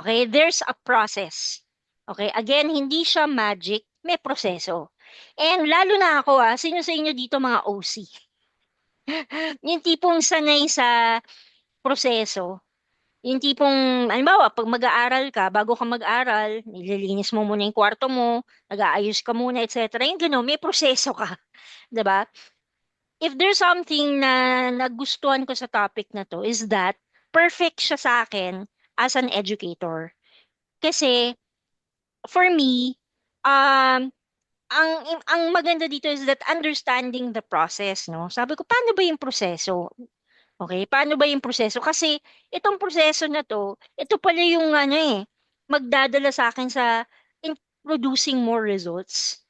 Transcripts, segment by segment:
Okay, there's a process. Okay, again, hindi siya magic, may proseso. And lalo na ako sino sa inyo dito mga OC? Yung tipong sanay sa proseso. Yung tipong, halimbawa, pag mag-aaral ka, bago ka mag-aral, nililinis mo muna yung kwarto mo, nag-aayos ka muna, etc. Yung gano'n, may proseso ka. 'Di ba? If there's something na nagustuhan ko sa topic na to, is that perfect siya sa akin as an educator. Kasi, for me, um, ang maganda dito is that understanding the process, no? Sabi ko, paano ba yung proseso? Okay, paano ba yung proseso? Kasi itong proseso na to, ito pala yung magdadala sa akin sa in producing more results.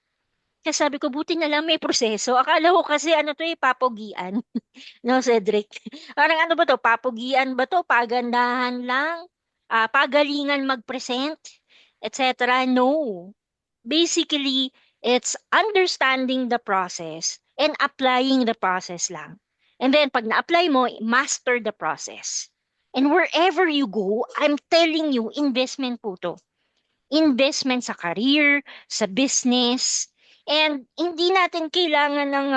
Kasi sabi ko, buti na lang may proseso. Akala ko kasi ano to papogian. No, Cedric? Parang ano ba to? Papogian ba to? Pagandahan lang? Pagalingan mag-present? Etc. No. Basically, it's understanding the process and applying the process lang. And then, pag na-apply mo, master the process. And wherever you go, I'm telling you, investment po to. Investment sa career, sa business, and hindi natin kailangan ng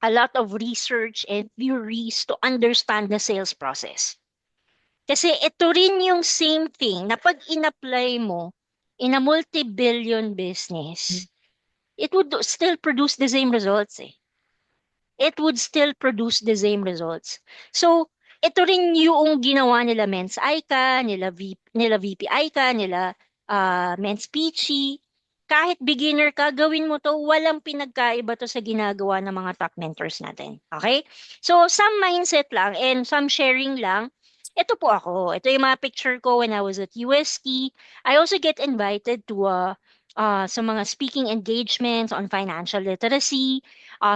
a lot of research and theories to understand the sales process. Kasi ito rin yung same thing na pag in-apply mo in a multi-billion business, it would still produce the same results eh. It would still produce the same results. So, ito rin yung ginawa nila Men's ICA, nila VP ICA, nila Men's Peachy. Kahit beginner ka, gawin mo to, walang pinagkaiba to sa ginagawa ng mga top mentors natin. Okay? So, some mindset lang and some sharing lang. Ito po ako. Ito yung mga picture ko when I was at UST. I also get invited to sa mga speaking engagements on financial literacy,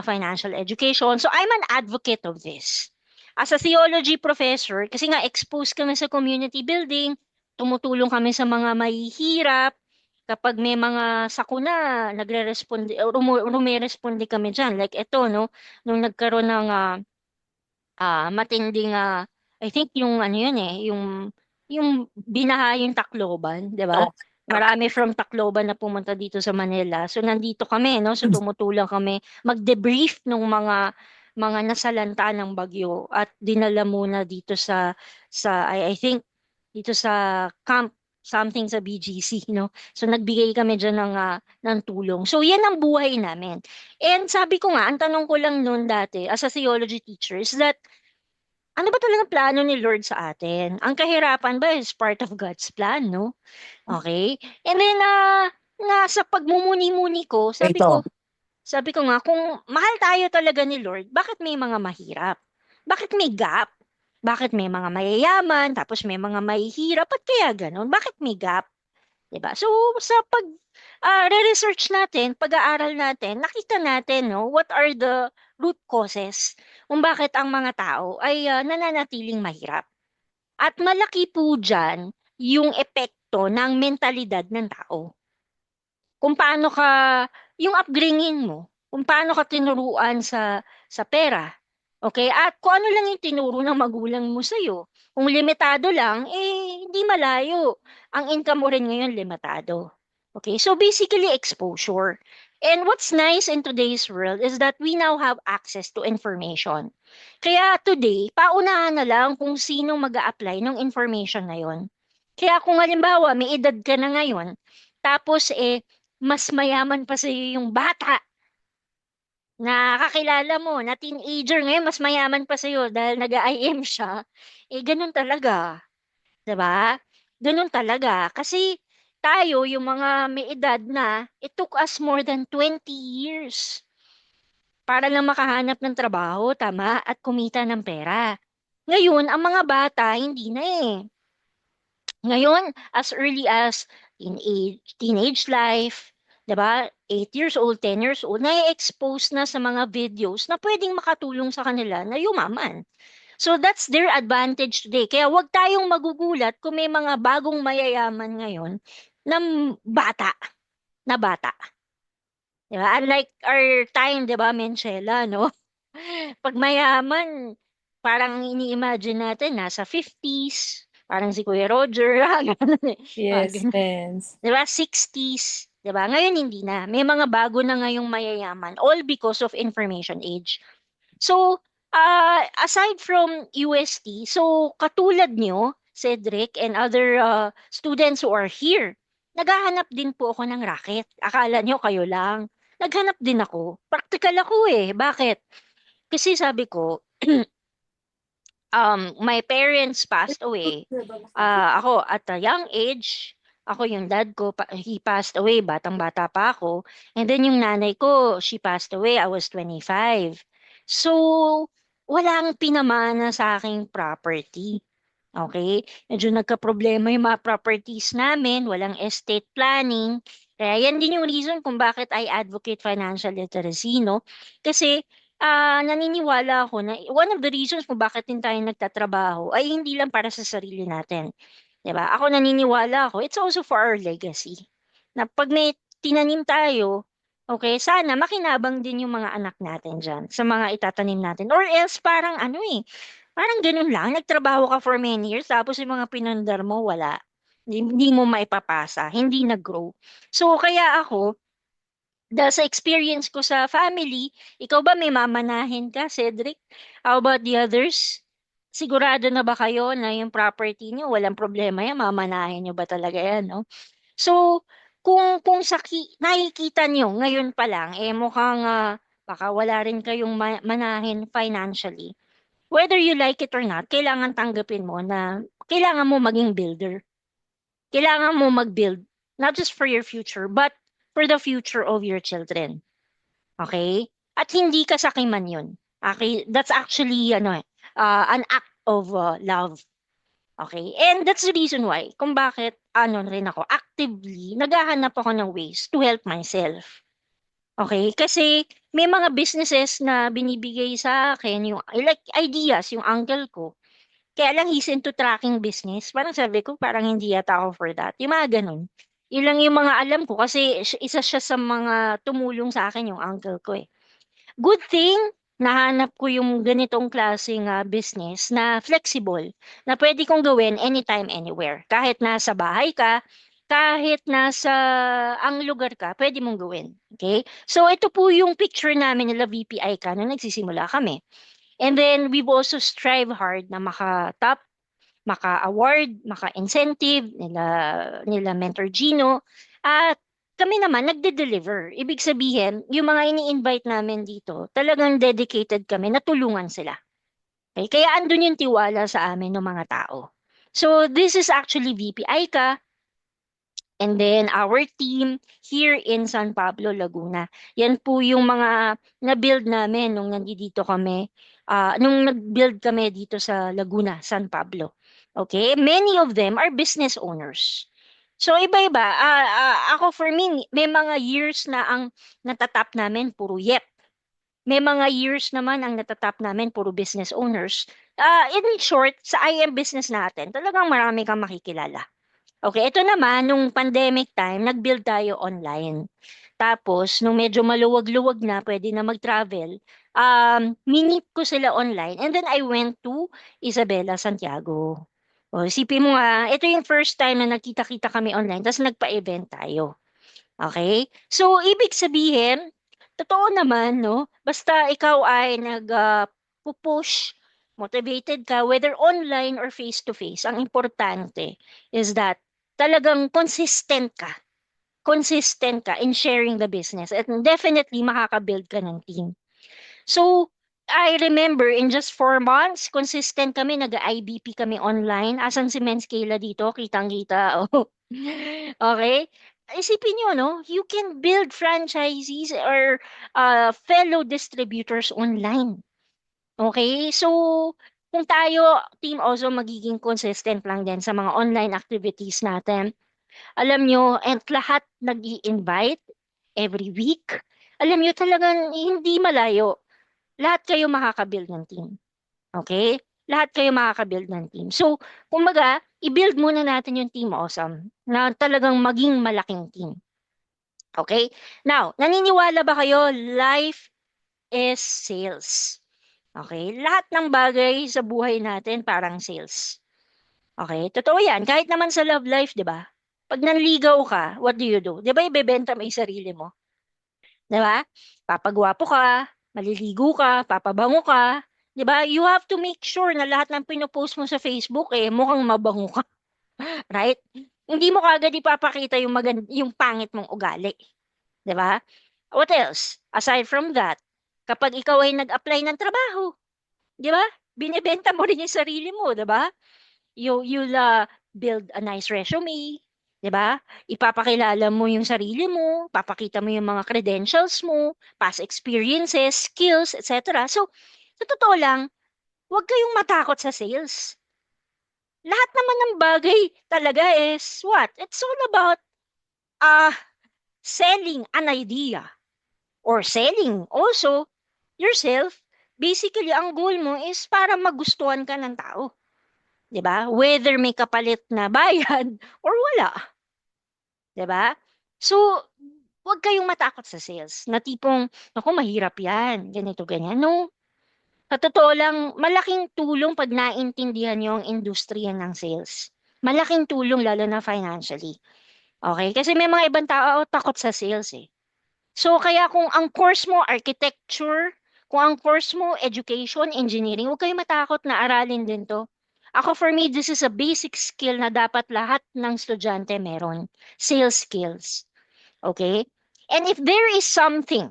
financial education. So I'm an advocate of this. As a theology professor, kasi nga exposed kami sa community building, tumutulong kami sa mga mahihirap, kapag may mga sakuna, nagre-responde, rumiresponde kami dyan. Like ito, no? Nung nagkaroon ng matinding, I think yung ano yun yung binaha yung Tacloban, di ba? Oh, Marami from Tacloban na pumunta dito sa Manila. So nandito kami, no? So tumutulong kami mag-debrief ng mga nasalanta ng bagyo at dinala muna dito sa I think dito sa camp something sa BGC, no? So nagbigay kami diyan ng tulong. So yan ang buhay namin. And sabi ko nga, ang tanong ko lang noon dati as a theology teacher is that ano ba talaga plano ni Lord sa atin? Ang kahirapan ba is part of God's plan, no? Okay? And then, nasa pagmumuni-muni ko, ito. sabi ko nga, kung mahal tayo talaga ni Lord, bakit may mga mahirap? Bakit may gap? Bakit may mga mayayaman, tapos may mga mahihirap? At kaya ganun? Bakit may gap? 'Di ba? So, sa re-research natin, pag-aaral natin, nakita natin, no, what are the root causes kung bakit ang mga tao ay nananatiling mahirap. At malaki po diyan yung epekto ng mentalidad ng tao. Kung paano ka, yung upbringing mo, kung paano ka tinuruan sa pera. Okay? At kung ano lang yung tinuro ng magulang mo sa'yo. Kung limitado lang, hindi malayo. Ang income mo rin ngayon, limitado. Okay? So basically, exposure. And what's nice in today's world is that we now have access to information. Kaya today, paunahan na lang kung sino mag apply ng information na yon. Kaya kung halimbawa, may edad ka na ngayon, tapos mas mayaman pa sa yung bata na kakilala mo, na teenager ngayon, mas mayaman pa sa iyo dahil nag-IM siya. Ganun talaga. 'Di ba? Ganun talaga. Kasi tayo, yung mga may edad na, it took us more than 20 years para lang makahanap ng trabaho, tama, at kumita ng pera. Ngayon, ang mga bata, hindi na eh. Ngayon, as early as teenage life, 'di ba? 8 years old, 10 years old, na-expose na sa mga videos na pwedeng makatulong sa kanila na yumaman. So that's their advantage today. Kaya wag tayong magugulat kung may mga bagong mayayaman ngayon na bata, na bata. 'Di ba? Unlike our time, 'di ba, Menchela, no? Pag mayaman, parang ini-imagine natin nasa 50s, Parang si Kuya Roger, ganun eh. Yes, Ganun. yes. 'Di ba? 60s, 'di ba? Ngayon hindi na. May mga bago na ngayong mayayaman, all because of information age. So, aside from UST, so katulad nyo, Cedric, and other students who are here, naghahanap din po ako ng racket. Akala nyo kayo lang. Naghanap din ako. Practical ako eh. Bakit? Kasi sabi ko, my parents passed away. Ako at a young age, ako yung dad ko, he passed away, batang-bata pa ako. And then yung nanay ko, she passed away, I was 25. So, walang pinamana sa aking property. Okay? Medyo nagka-problema yung mga properties namin, walang estate planning. Kaya yan din yung reason kung bakit I advocate financial literacy, no? Kasi naniniwala ako na one of the reasons kung bakit din tayo nagtatrabaho ay hindi lang para sa sarili natin. 'Di ba? Ako naniniwala ako, it's also for our legacy. Na pag may tinanim tayo, okay, sana makinabang din yung mga anak natin diyan sa mga itatanim natin. Or else parang ano eh, parang ganun lang, nagtrabaho ka for many years tapos yung mga pinandar mo wala. Hindi mo maipapasa, hindi nag-grow. So kaya ako, dahil sa experience ko sa family, ikaw ba may mamanahin ka, Cedric? How about the others? Sigurado na ba kayo na yung property niyo, walang problema yan, mamanahin niyo ba talaga yan, no? So, kung nakikita niyo ngayon pa lang, eh mukhang baka wala rin kayong manahin financially. Whether you like it or not, kailangan tanggapin mo na kailangan mo maging builder. Kailangan mo mag-build, not just for your future, but for the future of your children. Okay? At hindi kasakiman yun. Okay? That's actually an act of love. Okay? And that's the reason why kung bakit ano rin ako, actively naghahanap ako ng ways to help myself. Okay? Kasi may mga businesses na binibigay sa akin, yung like ideas, yung uncle ko. Kaya lang he's into tracking business. Parang sabi ko, parang hindi yata ako for that. Yung mga ganun. Yun lang yung mga alam ko kasi isa siya sa mga tumulong sa akin yung uncle ko eh. Good thing, nahanap ko yung ganitong klaseng business na flexible, na pwede kong gawin anytime, anywhere. Kahit nasa bahay ka, kahit nasa ang lugar ka, pwede mong gawin. Okay? So, ito po yung picture namin nila VPI ka nung nagsisimula kami. And then, we've also strive hard na maka-top, maka-award, maka-incentive nila Mentor Gino. At kami naman nagde-deliver. Ibig sabihin, yung mga ini-invite namin dito, talagang dedicated kami na tulungan sila. Okay? Kaya andun yung tiwala sa amin ng mga tao. So this is actually VPI ka. And then our team here in San Pablo, Laguna. Yan po yung mga na-build namin nung nandito kami, nung nag-build kami dito sa Laguna, San Pablo. Okay? Many of them are business owners. So iba-iba. Ako for me, may mga years na ang natatap namin puro yep. May mga years naman ang natatap namin puro business owners. In short, sa IM business natin, talagang marami kang makikilala. Okay, ito naman, nung pandemic time, nag-build tayo online. Tapos, nung medyo maluwag-luwag na, pwede na mag-travel, minip ko sila online. And then I went to Isabela, Santiago. O, isipin mo nga, ito yung first time na nagkita-kita kami online, tapos nagpa-event tayo. Okay? So, ibig sabihin, totoo naman, no? Basta ikaw ay push, motivated ka, whether online or face-to-face, ang importante is that talagang consistent ka in sharing the business at definitely makaka-build ka ng team. So, I remember in just 4 months, consistent kami, nag-IBP kami online. Asan si Men's Kayla dito? Kitang-kita. Oh. Okay? Isipin nyo, no? You can build franchisees or fellow distributors online. Okay? So, kung tayo, Team Ozo, magiging consistent lang din sa mga online activities natin. Alam nyo, and lahat nag-i-invite every week. Alam nyo, talagang hindi malayo. Lahat kayo makaka-build ng team. Okay? Lahat kayo makaka-build ng team. So, kumbaga, i-build muna natin yung Team Awesome na talagang maging malaking team. Okay? Now, naniniwala ba kayo life is sales? Okay? Lahat ng bagay sa buhay natin parang sales. Okay? Totoo yan. Kahit naman sa love life, di ba? Pag nanligaw ka, what do you do? Di ba ibebenta mo yung sarili mo? Di ba? Papagwapo ka, maliligo ka, papabango ka. Di ba? You have to make sure na lahat ng pinopost mo sa Facebook, mukhang mabango ka. Right? Hindi mo kagad ipapakita yung pangit mong ugali. Di ba? What else? Aside from that, kapag ikaw ay nag-apply ng trabaho, di ba? Binibenta mo rin yung sarili mo, di ba? You'll build a nice resume, 'di ba? Ipapakilala mo yung sarili mo, papakita mo yung mga credentials mo, past experiences, skills, etc. So, sa totoo lang, huwag kayong matakot sa sales. Lahat naman ng bagay talaga is what? It's all about uh, selling an idea or selling also yourself. Basically, ang goal mo is para magustuhan ka ng tao. 'Di ba? Whether may kapalit na bayad or wala, 'di ba? So, huwag kayong matakot sa sales. Na tipong, naku, mahirap 'yan, ganito ganyan. No. Sa totoo lang, malaking tulong pag naintindihan niyo ang industriya ng sales. Malaking tulong lalo na financially. Okay? Kasi may mga ibang tao takot sa sales eh. So, kaya kung ang course mo architecture, kung ang course mo education, engineering, huwag kayong matakot na aralin din to. Ako, for me, this is a basic skill na dapat lahat ng estudyante meron. Sales skills. Okay? And if there is something,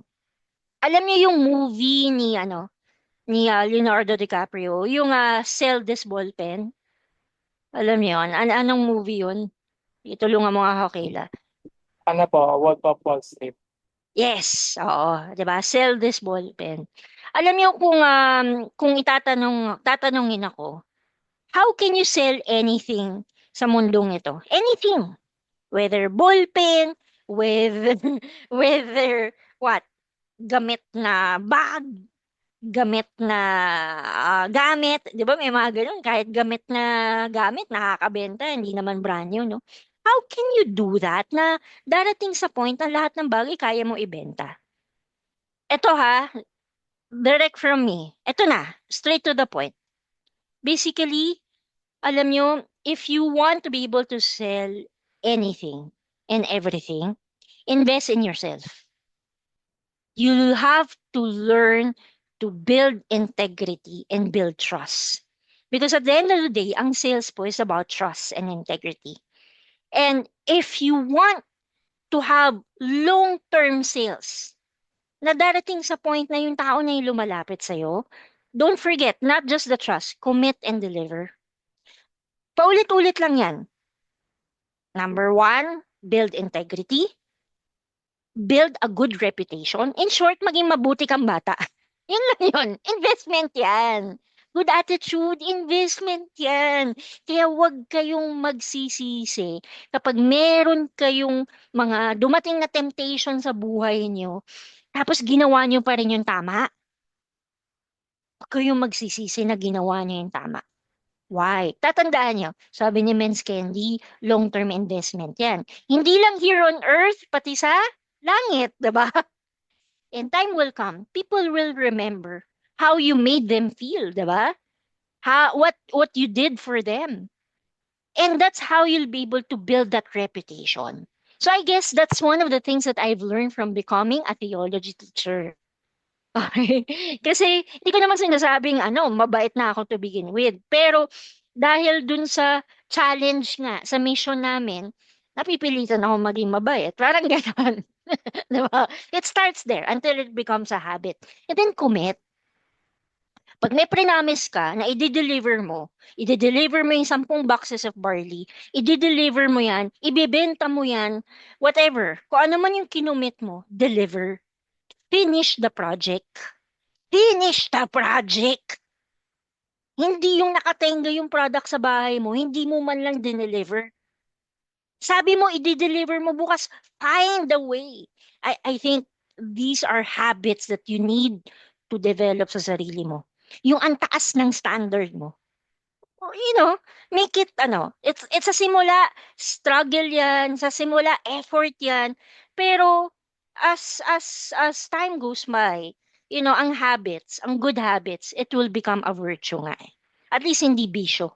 alam niyo yung movie ni Leonardo DiCaprio, yung Sell This Ballpen. Alam niyo yun? Anong movie yun? Itulungan mo nga ako, Kayla. Ano po, Wolf of Wall Street. Yes, oo, 'di ba? Sell this ballpen. Alam niyo kung tatanungin ako, how can you sell anything sa mundong ito? Anything, whether ballpen, whether whether what, gamit na bag, gamit na gamit, 'di ba may mga ganun, kahit gamit na gamit nakakabenta, hindi naman brand new, no? How can you do that na darating sa point na lahat ng bagay kaya mo ibenta? Eto direct from me. Eto na, straight to the point. Basically, alam nyo, if you want to be able to sell anything and everything, invest in yourself. You have to learn to build integrity and build trust. Because at the end of the day, ang sales po is about trust and integrity. And if you want to have long-term sales, na darating sa point na yung tao na yung lumalapit sa'yo, don't forget, not just the trust, commit and deliver. Paulit-ulit lang yan. Number one, build integrity, build a good reputation. In short, maging mabuti kang bata. Yun lang yun. Investment yan. Good attitude, investment yan. Kaya huwag kayong magsisisi kapag meron kayong mga dumating na temptation sa buhay niyo, tapos ginawa niyo pa rin yung tama. Huwag kayong magsisisi na ginawa niyo yung tama. Why? Tatandaan niyo, sabi ni Men's Candy, long-term investment yan. Hindi lang here on earth, pati sa langit, diba? And time will come, people will remember how you made them feel, diba? What you did for them. And that's how you'll be able to build that reputation. So I guess that's one of the things that I've learned from becoming a theology teacher. Okay. Kasi hindi ko naman sinasabing mabait na ako to begin with. Pero dahil dun sa challenge nga, sa mission namin, napipilitan ako maging mabait. Parang gano'n. Diba? It starts there until it becomes a habit. And then commit. Pag may prinamis ka na i-deliver mo yung 10 boxes of barley, i-deliver mo yan, ibebenta mo yan, whatever. Kung ano man yung kinumit mo, deliver. Finish the project. Finish the project. Hindi yung nakatenga yung product sa bahay mo, hindi mo man lang dineliver. Sabi mo, i-deliver mo bukas, find a way. I think these are habits that you need to develop sa sarili mo. Yung ang taas ng standard mo. Make it, it's a simula, struggle yan, sa simula, effort yan. Pero, as time goes by, ang habits, ang good habits, it will become a virtue nga eh. At least hindi bisyo.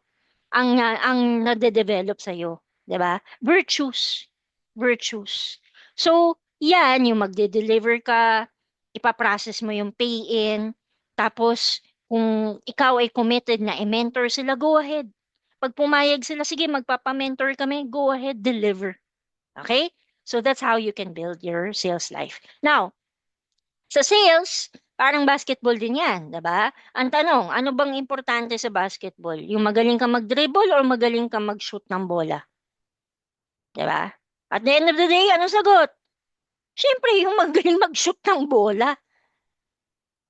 ang nade-develop sa iyo, 'di ba? Virtues, virtues. So, 'yan yung magde-deliver ka, ipaprocess mo yung pay-in, tapos kung ikaw ay committed na i-mentor sila, go ahead. Pag pumayag sila, sige, magpapa-mentor kami, go ahead, deliver. Okay? So that's how you can build your sales life. Now, sa sales, parang basketball din yan, 'di ba? Ang tanong, ano bang importante sa basketball? Yung magaling ka mag-dribble or magaling ka mag-shoot ng bola, 'di ba? At the end of the day, ano sagot? Siyempre, yung magaling mag-shoot ng bola,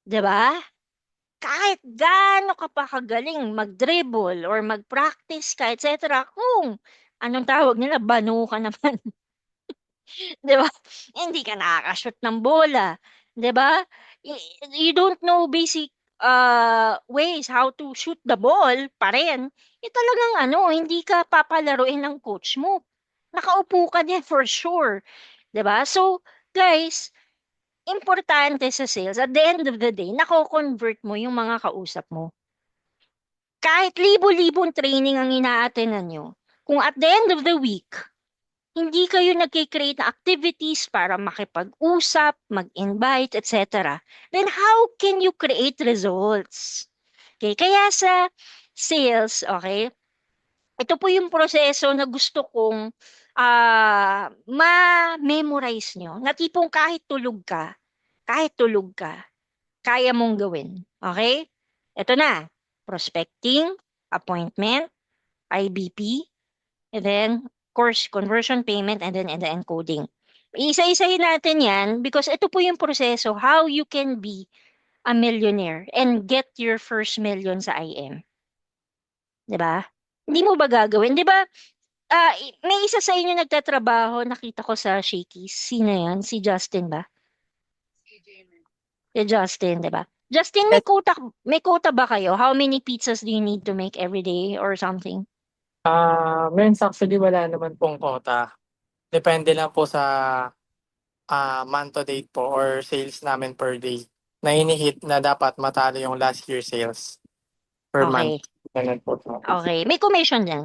'di ba? Kahit gaano ka pa kagaling mag-dribble or mag-practice ka, etc. Kung anong tawag nila, banu ka naman, 'di ba? Hindi ka nakaka-shoot ng bola, 'di ba? You don't know basic ways how to shoot the ball pa rin. Talagang ano, hindi ka papalaruin ng coach mo. Nakaupo ka din for sure, 'di ba? So, guys, importante sa sales, at the end of the day, nako-convert mo yung mga kausap mo. Kahit libo-libong training ang ina-attendan nyo, kung at the end of the week, hindi kayo nagkikreate na activities para makipag-usap, mag-invite, etc., then how can you create results? Okay, kaya sa sales, okay, ito po yung proseso na gusto kong ma-memorize nyo, na tipong kahit tulog ka, kaya mong gawin. Okay? Ito na, prospecting, appointment, IBP, and then, course, conversion payment, and then encoding. Isa-isahin natin yan because ito po yung proseso how you can be a millionaire and get your first million sa IM. 'Di ba? Hindi mo ba gagawin? 'Di ba? May isa sa inyo nagtatrabaho, nakita ko sa Shakey's. Sino yan? Si Justin ba? Si Justin, 'di ba? Justin, Yes, may quota ba kayo? How many pizzas do you need to make every day or something? men's actually wala naman pong quota. Depende lang po sa month to date po or sales namin per day na inihit na dapat matalo yung last year sales per month. Okay. Ganun po. Okay. May commission yan.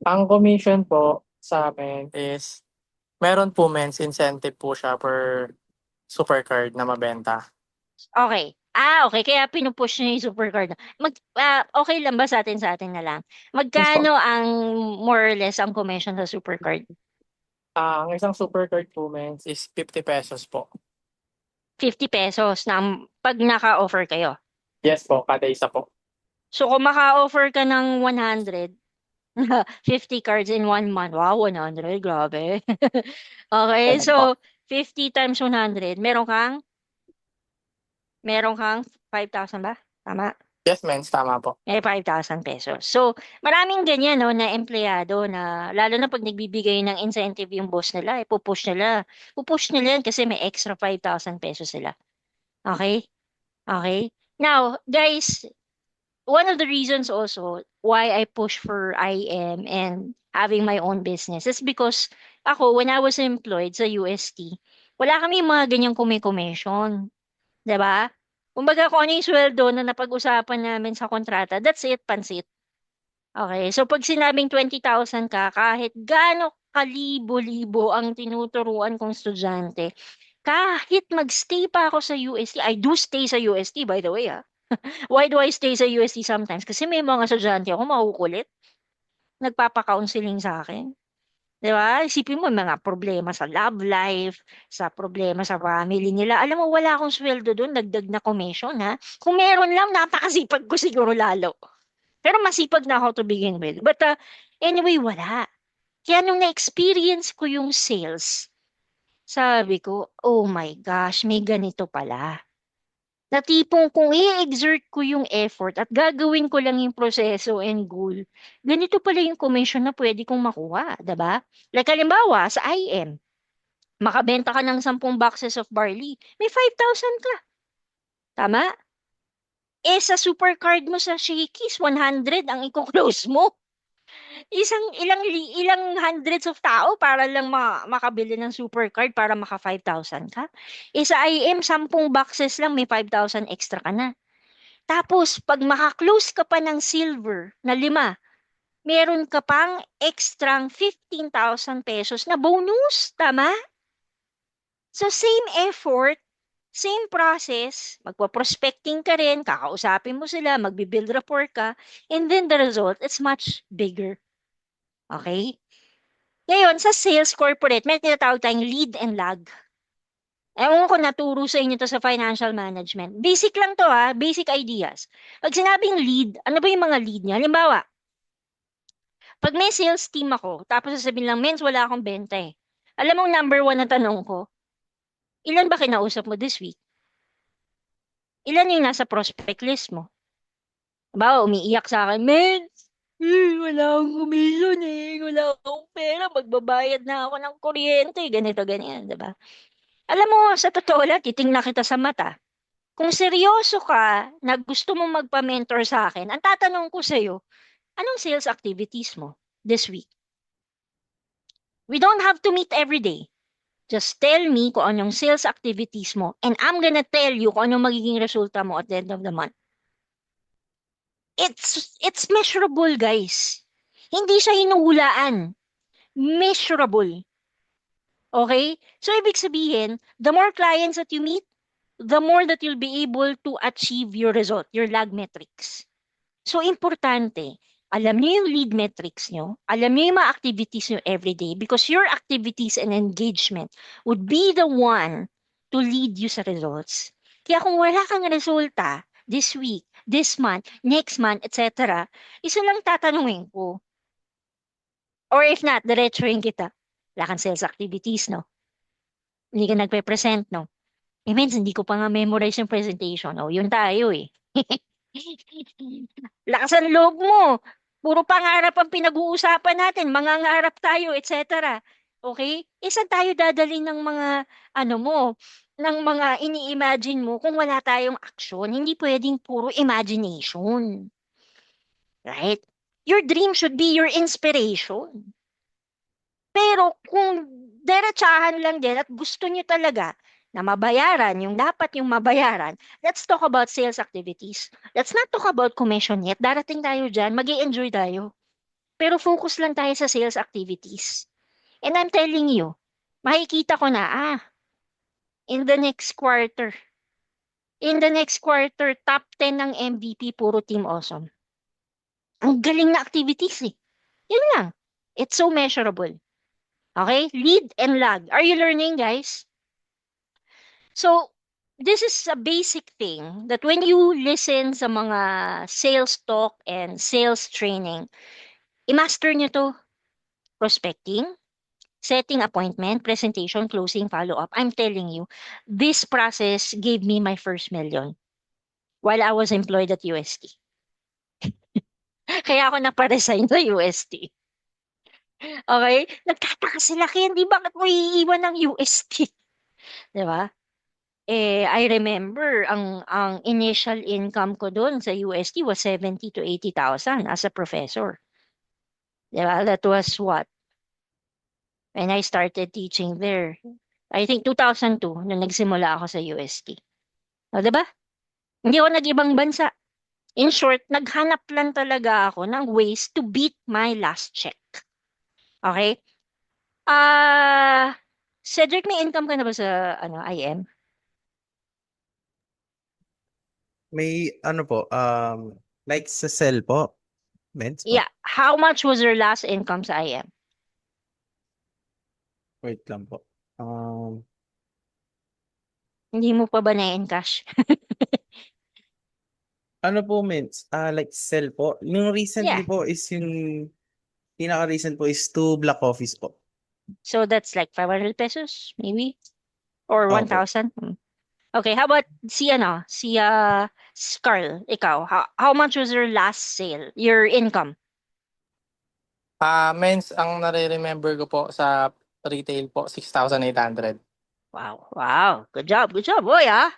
Ang commission po sa amin is meron po men's incentive po siya per supercard na mabenta. Okay. Okay. Kaya pinupush niyo yung supercard. Okay lang ba sa atin na lang? Yes po. Magkano ang more or less ang commission sa supercard? Ang isang supercard po men's is 50 pesos po. 50 pesos na pag naka-offer kayo. Yes po, kada isa po. So kung maka-offer ka ng 100, 50 cards in 1 month. Wow, 100. Grabe. Okay. Ganun po. So, 50 times 100. Meron kang 5,000 ba? Tama? Yes, men's, tama po. May 5,000 pesos. So, maraming ganyan, no, na empleyado na, lalo na pag nagbibigay ng incentive yung boss nila, pupush nila. Pupush nila yan kasi may extra 5,000 pesos sila. Okay? Okay? Now, guys, one of the reasons also why I push for IM and having my own business is because ako, when I was employed sa UST, wala kami mga ganyang kumi-commission. 'Di ba? Kumbaga kung ano yung sweldo na napag-usapan namin sa kontrata, that's it, pansit. Okay, so pag sinabing 20,000 ka, kahit gaano kalibo-libo ang tinuturuan kong estudyante, kahit magstay pa ako sa UST, I do stay sa UST by the way, ah. Why do I stay sa UST sometimes? Kasi may mga estudyante ako makukulit, nagpapa-counseling sa akin. 'Di ba? Isipin mo, mga problema sa love life, sa problema sa family nila. Alam mo, wala akong sweldo doon, dagdag na commission, ha? Kung meron lang, napakasipag ko siguro lalo. Pero masipag na ako to begin with. But anyway, wala. Kaya nung na-experience ko yung sales, sabi ko, oh my gosh, may ganito pala. Na tipong kung i-exert ko yung effort at gagawin ko lang yung proseso and goal, ganito pala yung commission na pwede kong makuha, 'di ba? Like halimbawa, sa IM, makabenta ka ng 10 boxes of barley, may 5,000 ka. Tama? Sa supercard mo sa Shakey's, 100 ang i-close mo. Ilang hundreds of tao para lang makabili ng supercard para maka 5,000 ka. Sa IM, 10 boxes lang, may 5,000 extra ka na. Tapos, pag maka-close ka pa ng silver na 5, meron ka pang extrang 15,000 pesos na bonus. Tama? So, same effort, same process, magpa-prospecting ka rin, kakausapin mo sila, magbi-build rapport ka, and then the result is much bigger. Okay? Ngayon, sa sales corporate, may tinatawag tayong lead and lag. Ewan ko naturo sa inyo to sa financial management. Basic lang to ha, basic ideas. Pag sinabing lead, ano ba yung mga lead niya? Halimbawa, pag may sales team ako, tapos sasabihin lang, mens, wala akong benta eh. Alam mo, number one na tanong ko, ilan ba kinausap mo this week? Ilan yung nasa prospect list mo? Ba, umiiyak sa akin, mens, wala akong commission eh, wala akong pera, magbabayad na ako ng kuryente, ganito, ganyan, diba? Alam mo, sa totoo lang, titingnan kita sa mata. Kung seryoso ka na gusto mo magpa-mentor sa akin, ang tatanong ko sa'yo, anong sales activities mo this week? We don't have to meet every day. Just tell me kung anong sales activities mo and I'm gonna tell you kung anong magiging resulta mo at the end of the month. It's measurable, guys. Hindi siya hinuhulaan. Measurable. Okay? So, ibig sabihin, the more clients that you meet, the more that you'll be able to achieve your result, your lag metrics. So, importante, alam niyo yung lead metrics niyo, alam niyo yung mga activities niyo everyday because your activities and engagement would be the one to lead you sa results. Kaya kung wala kang resulta this week, this month, next month, etc., isa lang tatanungin ko. Or if not, diretsuhin kita. Wala kang sales activities, no? Hindi ka nagpe-present, no? Eh, mens, hindi ko pa nga memorize yung presentation. Oh, yun tayo eh. Lakas ang loob mo. Puro pangarap ang pinag-uusapan natin. Mangangarap tayo, etc. Okay? Saan tayo dadalhin ng mga, ano mo, ng mga ini-imagine mo kung wala tayong action? Hindi pwedeng puro imagination. Right? Your dream should be your inspiration. Pero kung derechahan lang din at gusto nyo talaga na mabayaran yung dapat yung mabayaran, let's talk about sales activities. Let's not talk about commission yet. Darating tayo dyan, mag enjoy tayo. Pero focus lang tayo sa sales activities. And I'm telling you, makikita ko na, in the next quarter, top 10 ng MVP, puro Team Awesome. Ang galing na activities eh. Yun lang. It's so measurable. Okay? Lead and lag. Are you learning, guys? So, this is a basic thing that when you listen sa mga sales talk and sales training, i-master nyo to. Prospecting, setting appointment, presentation, closing, follow-up. I'm telling you, this process gave me my first million while I was employed at UST. Kaya ako naparesign sa UST. Okay? Nagtataka sila, kaya di bakit mo iiwan ng UST? Di ba? I remember ang initial income ko doon sa UST was 70 to 80,000 as a professor. Diba? That was what? When I started teaching there. I think 2002 nung nagsimula ako sa UST. O, diba? Hindi ako nag-ibang bansa. In short, naghanap lang talaga ako ng ways to beat my last check. Okay? Cedric, may income ka na ba sa IM? May ano po, like sa cell po, mens po. Yeah. How much was your last income sa IM? Wait lang po. Hindi mo pa ba na-encash? Ano po, mens? Like cell po. Yung recently Yeah. po is yung pinaka-recent po is 2 Black Office po. So that's like 500 pesos, maybe? Or Opo. 1,000? Okay, how about si Carl, ikaw, how much was your last sale, your income? Mens, ang nare-remember ko po sa retail po, 6,800. Wow, wow. Good job, boy, ah.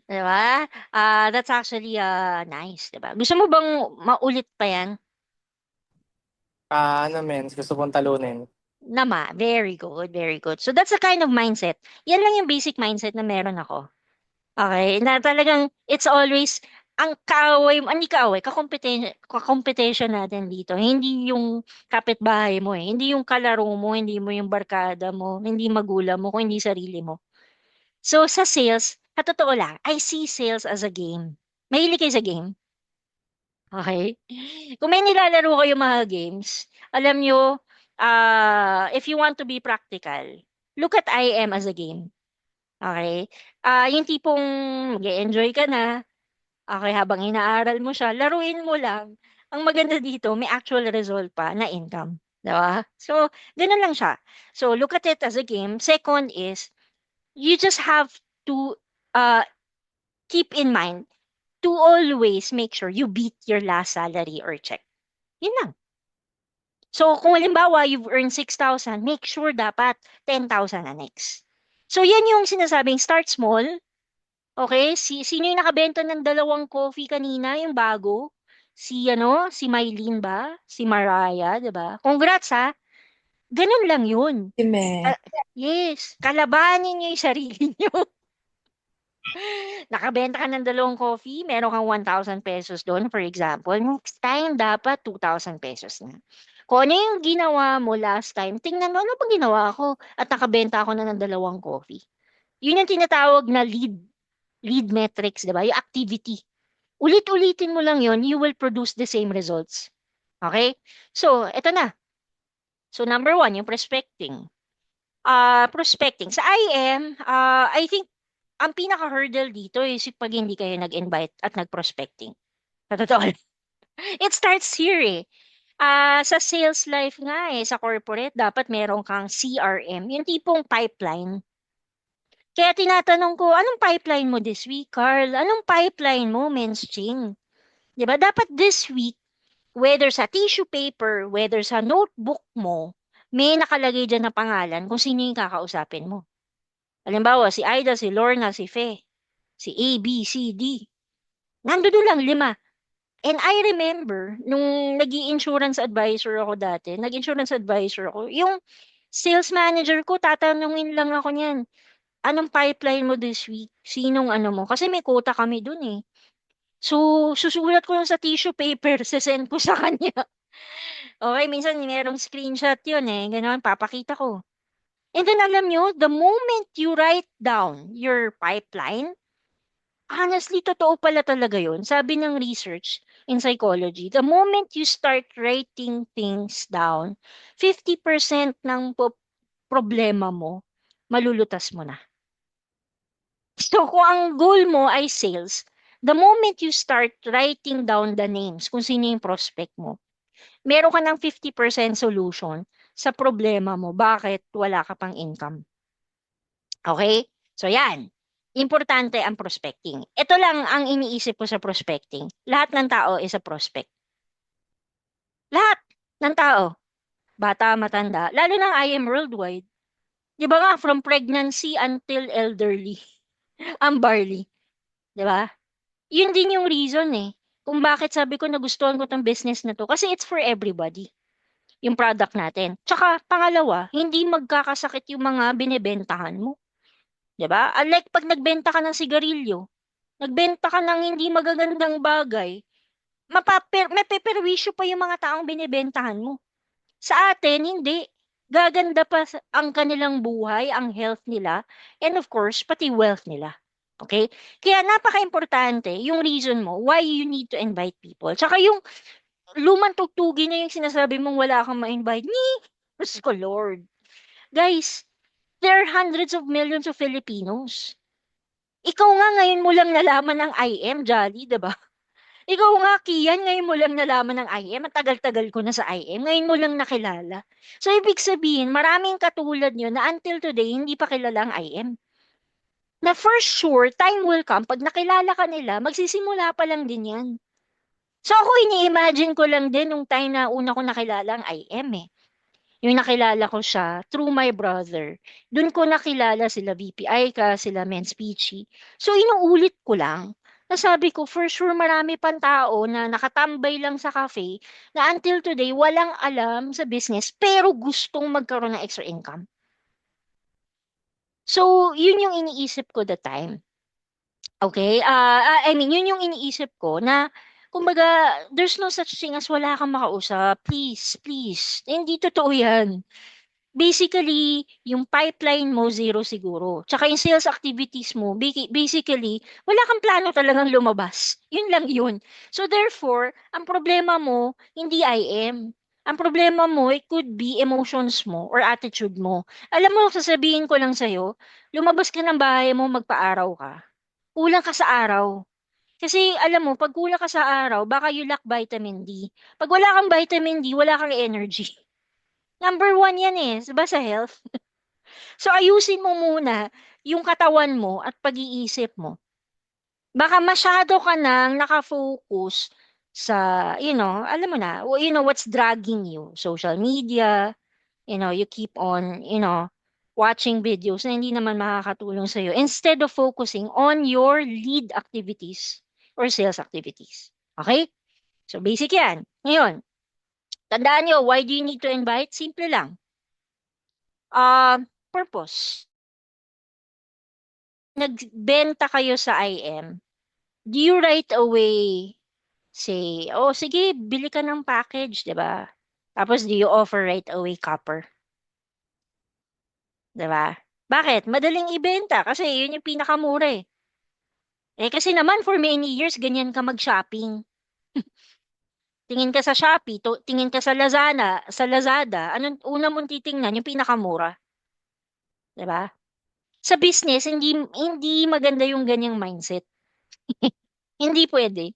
Diba? That's actually nice, diba? Gusto mo bang maulit pa yan? Mens, gusto kong talunin. Very good, very good. So that's the kind of mindset. Yan lang yung basic mindset na meron ako. Okay, na talagang it's always ang kaaway, hindi kaaway, kakompetensyon natin dito, hindi yung kapitbahay mo eh, hindi yung kalaro mo, hindi mo yung barkada mo, hindi magulang mo, kung hindi sarili mo. So, sa sales, sa totoo lang, I see sales as a game. Mahilig kayo sa game? Okay? Kung may nilalaro kayo mga games, alam nyo, if you want to be practical, look at IM as a game. Okay? Yung tipong mag-enjoy ka na, okay, habang inaaral mo siya, laruin mo lang. Ang maganda dito, may actual result pa na income. Diba? So, ganun lang siya. So, look at it as a game. Second is, you just have to uh, keep in mind to always make sure you beat your last salary or check. Yun lang. So, kung halimbawa, you've earned 6,000, make sure dapat 10,000 na next. So, yan yung sinasabing start small. Okay? Sino yung nakabenta ng 2 coffee kanina, yung bago? Si Mylene ba? Si Mariah, di ba? Congrats ha. Ganun lang yun. Ime. Yes. Kalabanin niyo yung sarili niyo. Nakabenta ka ng 2 coffee, meron kang 1,000 pesos doon, for example. Next time, dapat 2,000 pesos na. Kung ano yung ginawa mo last time, tingnan mo, ano bang ginawa ko? At nakabenta ako na ng 2 coffee. Yun yung tinatawag na lead metrics, di ba? Yung activity. Ulit-ulitin mo lang yun, you will produce the same results. Okay? So, eto na. So, number 1, yung prospecting. Prospecting. Sa IM, I think, ang pinaka-hurdle dito is pag hindi kayo nag-invite at nag-prospecting. Sa totoo. It starts here eh. Sa sales life nga eh, sa corporate, dapat meron kang CRM, yung tipong pipeline. Kaya tinatanong ko, anong pipeline mo this week, Carl? Anong pipeline mo, Men's Ching? Di ba? Dapat this week, whether sa tissue paper, whether sa notebook mo, may nakalagay dyan na pangalan kung sino yung kakausapin mo. Halimbawa, si Aida, si Lorna, si Fe, si A, B, C, D. Nandun lang, 5. And I remember, nung nag-i-insurance advisor ako dati, nag-insurance advisor ako, yung sales manager ko, tatanungin lang ako niyan, anong pipeline mo this week? Sinong ano mo? Kasi may quota kami dun eh. So, susulat ko lang sa tissue paper, sesend ko sa kanya. Okay, minsan merong screenshot yun eh. Ganon, papakita ko. And then alam nyo, the moment you write down your pipeline, honestly, totoo pala talaga yun. Sabi ng research in psychology, the moment you start writing things down, 50% ng problema mo, malulutas mo na. So, kung ang goal mo ay sales, the moment you start writing down the names, kung sino yung prospect mo, meron ka ng 50% solution sa problema mo. Bakit wala ka pang income? Okay? So, yan. Importante ang prospecting. Ito lang ang iniisip ko sa prospecting. Lahat ng tao is a prospect. Lahat ng tao. Bata, matanda. Lalo na I am worldwide. Di ba nga, from pregnancy until elderly. Ang barley. Di ba? Yun din yung reason eh. Kung bakit sabi ko nagustuhan ko tong business na to. Kasi it's for everybody. Yung product natin. Tsaka, pangalawa, hindi magkakasakit yung mga binebentahan mo. 'Di ba? Unlike pag nagbenta ka ng sigarilyo, nagbenta ka ng hindi magagandang bagay, mapeperwisyo pa yung mga taong binebentahan mo. Sa atin, hindi. Gaganda pa ang kanilang buhay, ang health nila, and of course, pati wealth nila. Okay? Kaya napaka-importante yung reason mo why you need to invite people. Tsaka yung lumang tugtugin na yung sinasabi mong wala kang ma-invite. Diyos ko, Lord. Guys, there are hundreds of millions of Filipinos. Ikaw nga ngayon mo lang nalaman ng IM, Jolly, 'di ba? Ikaw nga, Kian, ngayon mo lang nalaman ng IM. Ang tagal-tagal ko na sa IM. Ngayon mo lang nakilala. So, ibig sabihin, maraming katulad nyo na until today, hindi pa kilala ang IM. Na for sure, time will come, pag nakilala ka nila, magsisimula pa lang din yan. So, ako ini-imagine ko lang din nung time na una ko nakilala ang IM eh. Yung nakilala ko siya through my brother. Doon ko nakilala sila VP Aika, sila Men's Peachy. So inuulit ko lang. Nasabi ko, for sure marami pang tao na nakatambay lang sa cafe na until today walang alam sa business pero gustong magkaroon ng extra income. So, yun yung iniisip ko the time. Okay? I mean, yun yung iniisip ko na, kumbaga, there's no such thing as wala kang makausap. Please, please. Hindi totoo yan. Basically, yung pipeline mo, zero siguro. Tsaka yung sales activities mo, basically, wala kang plano talagang lumabas. Yun lang yun. So therefore, ang problema mo, hindi IM. Ang problema mo, it could be emotions mo or attitude mo. Alam mo, sasabihin ko lang sa'yo, lumabas ka ng bahay mo, magpa-araw ka. Kulang ka sa araw. Kasi alam mo, pag kulang ka sa araw, baka you lack vitamin D. Pag wala kang vitamin D, wala kang energy. Number one yan eh, diba sa health? So ayusin mo muna yung katawan mo at pag-iisip mo. Baka masyado ka nang nakafocus sa, alam mo na, what's dragging you. Social media, you keep on, watching videos na hindi naman makakatulong sa'yo instead of focusing on your lead activities or sales activities. Okay? So basic yan. Ngayon, tandaan nyo, why do you need to invite? Simple lang. Purpose. Nagbenta kayo sa IM, do you right away say, oh, sige, bili ka ng package, di ba? Tapos, do you offer right away copper? Di ba? Bakit? Madaling ibenta kasi yun yung pinakamura eh. Kasi naman, for many years, ganyan ka mag-shopping. Tingin ka sa Shopee, tingin ka sa Lazada, anong una mong titingnan? Yung pinakamura. Di ba? Sa business, hindi maganda yung ganyang mindset. Hindi pwede.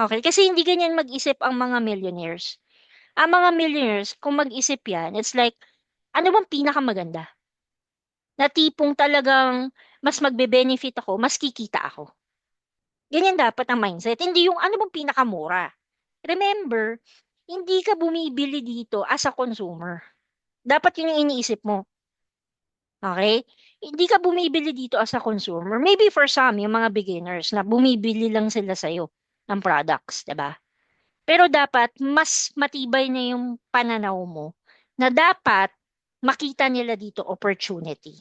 Okay, kasi hindi ganyan mag-isip ang mga millionaires. Ang mga millionaires, kung mag-isip yan, it's like, ano bang pinakamaganda? Na tipong talagang mas magbe-benefit ako, mas kikita ako. Ganyan dapat ang mindset. Hindi yung ano bang pinakamura. Remember, hindi ka bumibili dito as a consumer. Dapat yun yung iniisip mo. Okay? Hindi ka bumibili dito as a consumer. Maybe for some, yung mga beginners na bumibili lang sila sa'yo ng products, 'di ba? Pero dapat mas matibay na yung pananaw mo na dapat makita nila dito opportunity.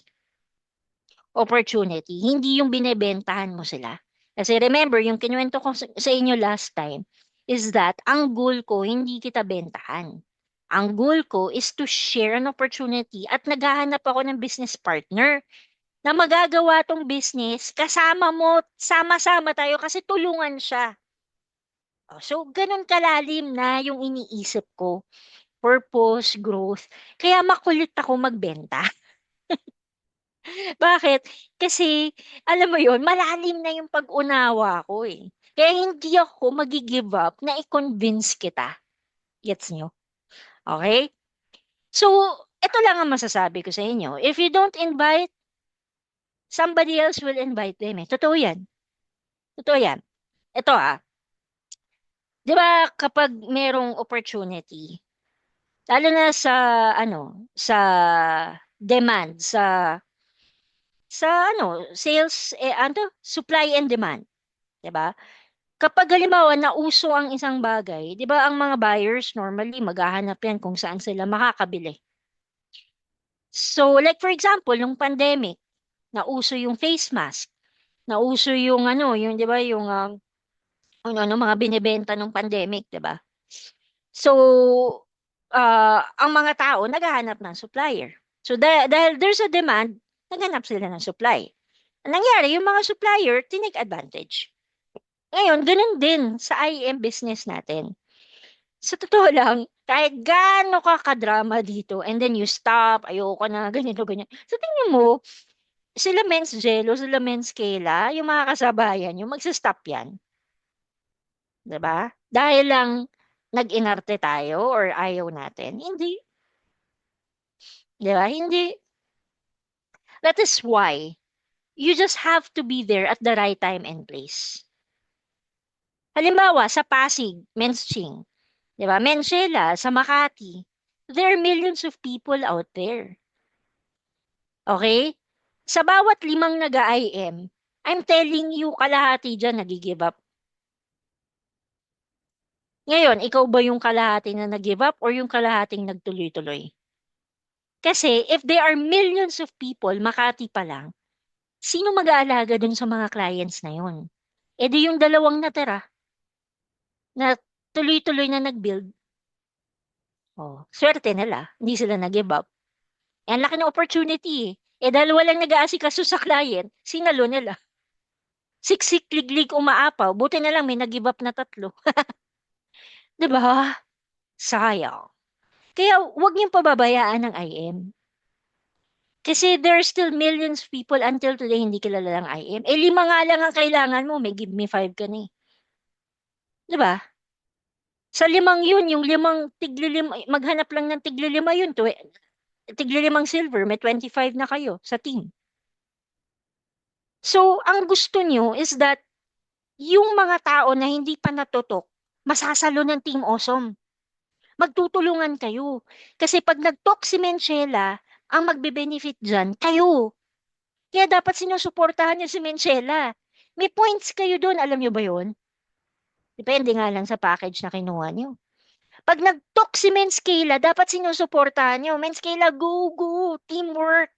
Opportunity, hindi yung binebentahan mo sila. Kasi remember, yung kinuwento ko sa inyo last time is that ang goal ko hindi kita bentahan. Ang goal ko is to share an opportunity at naghahanap ako ng business partner na magagawa tong business kasama mo, sama-sama tayo kasi tulungan siya. So, ganun kalalim na yung iniisip ko. Purpose, growth. Kaya makulit ako magbenta. Bakit? Kasi, alam mo yon, malalim na yung pag-unawa ko eh. Kaya hindi ako mag-give up na i-convince kita. Gets nyo? Okay? So, ito lang ang masasabi ko sa inyo. If you don't invite, somebody else will invite them eh. Totoo yan. Totoo yan. Ito di ba kapag merong opportunity, lalo na sa sa demand, sa sales supply and demand, 'di ba? Kapag halimbawa nauso ang isang bagay, 'di ba ang mga buyers normally maghahanap yan kung saan sila makakabili. So like for example, nung pandemic, nauso yung face mask, nauso yung yung 'di ba yung mga binebenta nung pandemic, 'di ba? So, ang mga tao naghahanap ng supplier. So, dahil there's a demand, naghanap sila ng supply. Ang nangyari, yung mga supplier, tinake advantage. Ngayon, ganun din sa IM business natin. Sa totoo lang, kahit gaano ka kadrama dito, and then you stop, ayoko na, ganito, ganyan. So, tingnan mo, sila Men's Jello, sila Men's Kayla, yung mga kasabayan, yung magsistop yan. 'Di ba? Dahil lang nag-inarte tayo or ayaw natin. Hindi. 'Di ba? Hindi. That is why you just have to be there at the right time and place. Halimbawa, sa Pasig, Men's Ching, 'di ba? Menchela, sa Makati. There are millions of people out there. Okay? Sa bawat 5 nag-IM, I'm telling you, kalahati dyan nag-give up. Ngayon, ikaw ba yung kalahati na nag-give up or yung kalahating nagtuloy-tuloy? Kasi if there are millions of people, Makati pa lang, Sino mag-aalaga dun sa mga clients na yun? E di yung dalawang natira na tuloy-tuloy na nag-build, oh, swerte nila, hindi sila nag-give up. Eh, ang laki ng opportunity eh. Eh dahil walang nag-aasikaso sa client, sinalo nila. Siksik, liglig, umaapaw. Buti na lang may nag-give up na 3. 'Di ba? Sayang. Kaya huwag niyong pababayaan ng IM. Kasi there are still millions of people until today hindi kilala ng IM. Eh 5 nga lang ang kailangan mo, may give me 5 ka na eh. 'Di ba? Sa 5 yun, yung 5 tiglilima, maghanap lang ng tiglilima yun. Tiglilimang silver, may 25 na kayo sa team. So, ang gusto nyo is that yung mga tao na hindi pa natutok, masasalo ng Team Awesome. Magtutulungan kayo. Kasi pag nag-talk si Menchela, ang magbe-benefit dyan, kayo. Kaya dapat sinusuportahan niyo si Menchela. May points kayo doon, alam niyo ba yun? Depende nga lang sa package na kinuha niyo. Pag nag-talk si Menskela, dapat sinusuportahan niyo. Menskela, go, go, teamwork.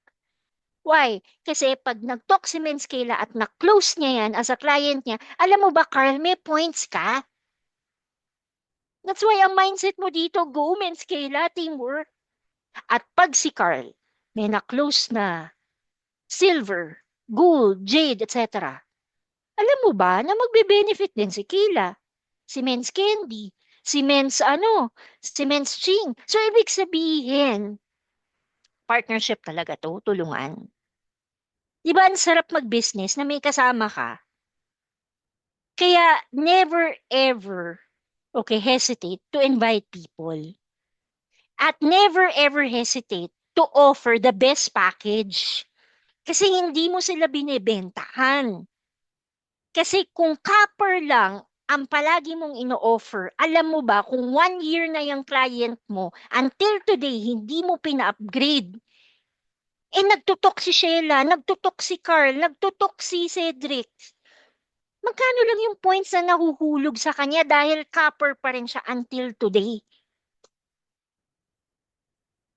Why? Kasi pag nag-talk si Menskela at na-close niya yan as a client niya, alam mo ba, Carl, may points ka? That's why ang mindset mo dito, go, Menskela, teamwork. At pag si Carl, may na-close na silver, gold, jade, etc. Alam mo ba na magbe-benefit din si Kayla, si Men's Candy, si Men's si Men's Ching. So, ibig sabihin, partnership talaga to, tulungan. Di ba ang sarap mag-business na may kasama ka? Kaya never ever, okay, hesitate to invite people. At never ever hesitate to offer the best package. Kasi hindi mo sila binibentahan. Kasi kung copper lang ang palagi mong ino-offer, alam mo ba kung 1 year na yung client mo, until today, hindi mo pina-upgrade. Eh, nagtutok si Sheila, nagtutok si Carl, nagtutok si Cedric. Magkano lang yung points na nahuhulog sa kanya dahil copper pa rin siya until today.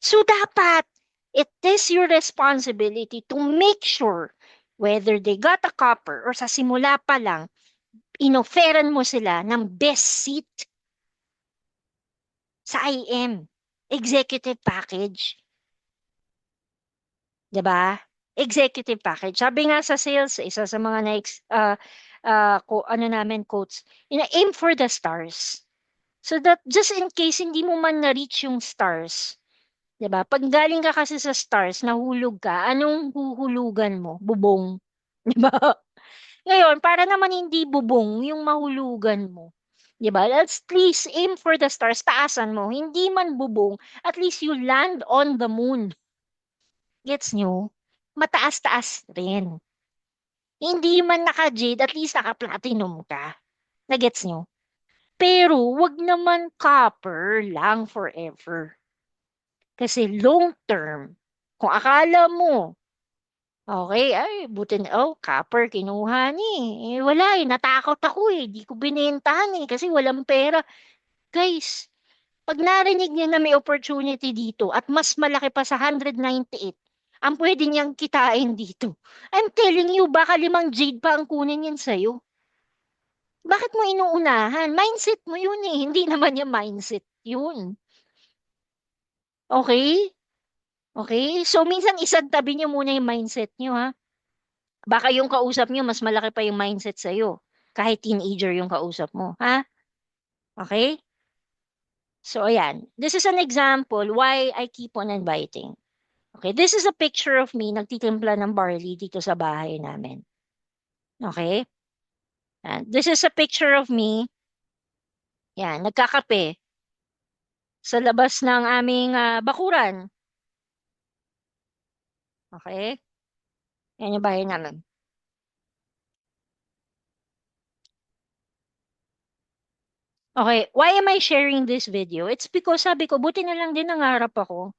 So dapat, it is your responsibility to make sure whether they got a copper or sa simula pa lang, inoferan mo sila ng best seat sa IM, executive package. 'Di ba? Executive package. Sabi nga sa sales, isa sa mga namin quotes, aim for the stars. So that just in case hindi mo man na-reach yung stars, 'di ba? Pag galing ka kasi sa stars, nahulog ka, anong huhulugan mo? Bubong. 'Di ba? Ngayon, para naman hindi bubong yung mahulugan mo. 'Di ba? At least aim for the stars, taasan mo. Hindi man bubong, at least you land on the moon. Gets nyo? Mataas-taas rin. Hindi man naka-jade, at least naka-platinum ka. Nagets nyo? Pero, wag naman copper lang forever. Kasi long term, kung akala mo, okay, ay, buti na, copper, kinuha ni. Wala eh, natakot ako eh. Di ko binentahan eh, kasi walang pera. Guys, pag narinig niya na may opportunity dito at mas malaki pa sa 198, ang pwede niyang kitain dito. I'm telling you, baka 5 jade pa ang kunin yan sa'yo. Bakit mo inuunahan? Mindset mo yun eh. Hindi naman yung mindset yun. Okay? Okay? So, minsan isang tabi niyo muna yung mindset niyo ha. Baka yung kausap niyo, mas malaki pa yung mindset sa'yo. Kahit teenager yung kausap mo. Ha? Okay? So, ayan. This is an example why I keep on inviting. Okay, this is a picture of me nagtitimpla ng barley dito sa bahay namin. Okay? And this is a picture of me, yan, nagkakape sa labas ng aming bakuran. Okay? Yan yung bahay namin. Okay, why am I sharing this video? It's because sabi ko, buti na lang din nangarap ako.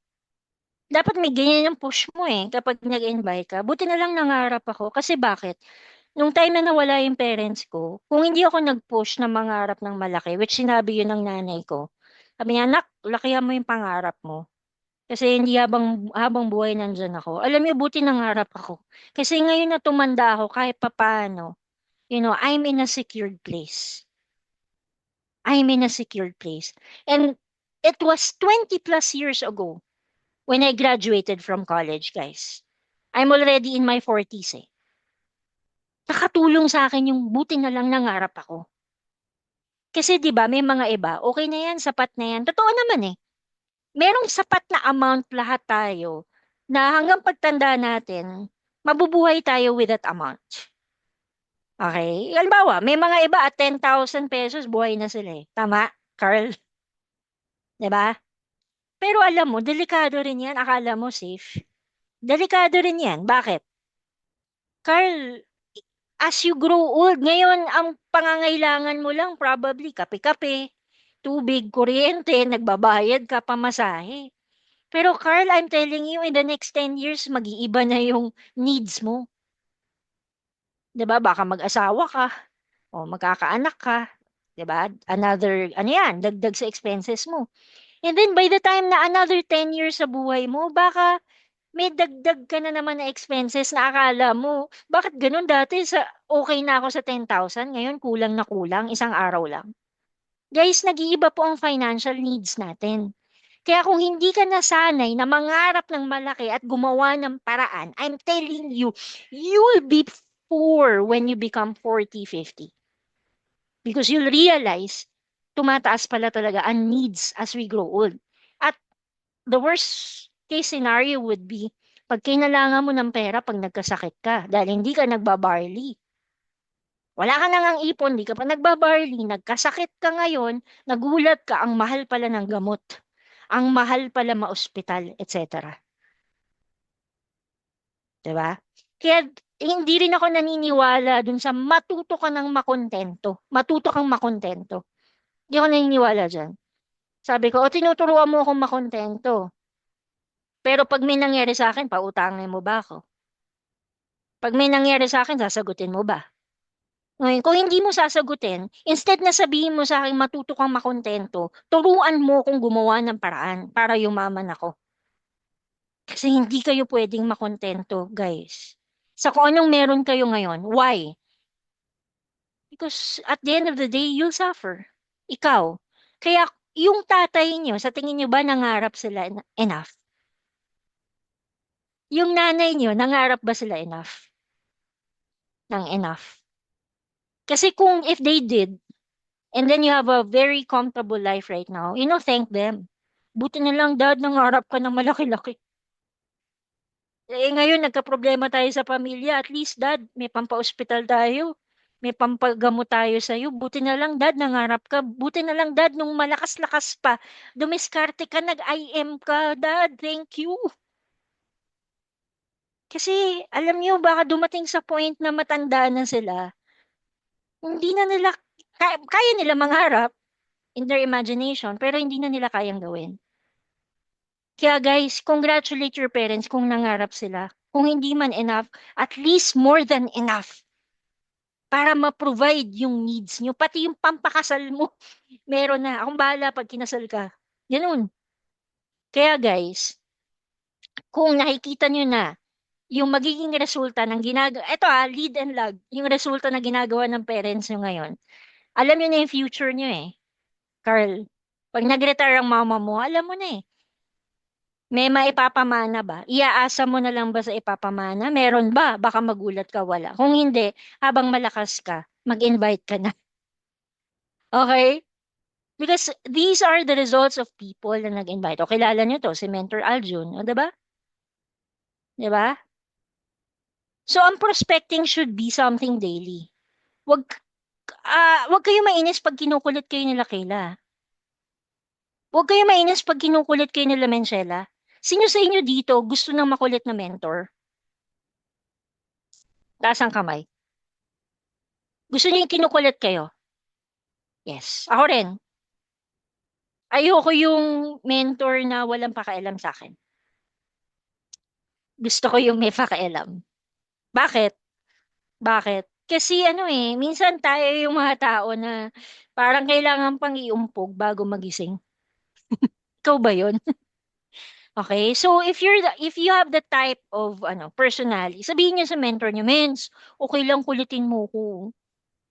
Dapat may ganyan yung push mo eh, kapag nag-invite ka. Buti na lang nangarap ako. Kasi bakit? Nung time na nawala yung parents ko, kung hindi ako nag-push na mangarap ng malaki, which sinabi yun ng nanay ko, sabi niya, anak, lakihan mo yung pangarap mo. Kasi hindi habang buhay nandyan ako. Alam niyo, buti nangarap ako. Kasi ngayon na tumanda ako, kahit papaano, I'm in a secured place. I'm in a secured place. And it was 20 plus years ago when I graduated from college, guys. I'm already in my 40s eh. Nakatulong sa akin yung buti na lang nangarap ako. Kasi 'di ba may mga iba, okay na yan, sapat na yan. Totoo naman eh. Merong sapat na amount lahat tayo na hanggang pagtanda natin, mabubuhay tayo with that amount. Okay? Halimbawa, may mga iba at 10,000 pesos, buhay na sila eh. Tama, Carl? 'Di ba? Pero alam mo, delikado rin yan. Akala mo safe. Delikado rin yan. Bakit? Carl, as you grow old, ngayon ang pangangailangan mo lang probably kape-kape, tubig, kuryente, nagbabayad ka pamasahe. Pero Carl, I'm telling you, in the next 10 years, mag-iiba na yung needs mo. 'Di ba? Baka mag-asawa ka o magkakaanak ka. 'Di ba? Another, ano yan, dagdag sa expenses mo. And then by the time na another 10 years sa buhay mo, baka may dagdag ka na naman na expenses na akala mo, bakit ganun dati okay na ako sa 10,000, ngayon kulang na kulang, isang araw lang. Guys, nag-iiba po ang financial needs natin. Kaya kung hindi ka nasanay na mangarap ng malaki at gumawa ng paraan, I'm telling you, you'll be poor when you become 40, 50. Because you'll realize, tumataas pala talaga ang needs as we grow old. At the worst case scenario would be, pag kailangan mo ng pera pag nagkasakit ka, dahil hindi ka nagbabarley. Wala ka nang ang ipon, hindi ka pa nagbabarley, nagkasakit ka ngayon, nagulat ka, ang mahal pala ng gamot. Ang mahal pala maospital, etc. Diba? Kaya hindi rin ako naniniwala dun sa matuto ka ng makontento. Matuto kang makontento. Hindi ako naniniwala dyan. Sabi ko, o tinuturuan mo akong makontento. Pero pag may nangyari sa akin, pautangin mo ba ako? Pag may nangyari sa akin, sasagutin mo ba? Ngayon, kung hindi mo sasagutin, instead na sabihin mo sa akin matuto kang makontento, turuan mo kung gumawa ng paraan para yumaman ako. Kasi hindi kayo pwedeng makontento, guys. Sa kung anong meron kayo ngayon. Why? Because at the end of the day, you'll suffer. Ikaw. Kaya yung tatay niyo, sa tingin niyo ba nangarap sila enough? Yung nanay niyo, nangarap ba sila enough? Ng enough? Kasi kung if they did, and then you have a very comfortable life right now, thank them. Buti na lang, dad, nangarap ka ng malaki-laki. Eh, ngayon, nagka-problema tayo sa pamilya. At least, dad, may pampa-ospital tayo. May pampagamot tayo sa'yo. Buti na lang, dad, nangarap ka. Buti na lang, dad, nung malakas-lakas pa, dumiskarte ka, nag-IM ka. Dad, thank you. Kasi, alam niyo, baka dumating sa point na matanda na sila. Hindi na nila, kaya nila mangarap in their imagination, pero hindi na nila kayang gawin. Kaya guys, congratulate your parents kung nangarap sila. Kung hindi man enough, at least more than enough para ma-provide yung needs nyo. Pati yung pampakasal mo, meron na. Akong bahala pag kinasal ka. Ganun. Kaya guys, kung nakikita nyo na yung magiging resulta ng ginagawa, lead and lag, yung resulta na ginagawa ng parents nyo ngayon, alam nyo na yung future nyo eh. Carl, pag nag-retire ang mama mo, alam mo na eh. May maipapamana ba? Iaasa mo na lang ba sa ipapamana? Meron ba? Baka magulat ka, wala. Kung hindi, habang malakas ka, mag-invite ka na. Okay? Because these are the results of people na nag-invite. O, kilala nyo to, si Mentor Aljun. O, diba? Diba? So, ang prospecting should be something daily. Wag kayo mainis pag kinukulit kayo nila Kayla. Huwag kayo mainis pag kinukulit kayo nila Menchela. Sino sa inyo dito gusto ng makulit na mentor? Taas ang kamay. Gusto niyo yung kinukulit kayo? Yes. Ako rin. Ayoko yung mentor na walang pakialam sa akin. Gusto ko yung may pakialam. Bakit? Bakit? Kasi minsan tayo yung mga tao na parang kailangan pang iumpog bago magising. Ikaw ba yun? Okay? So if you have the type of personality, sabihin niyo sa mentor niyo, "Mens, okay lang kulitin mo ko.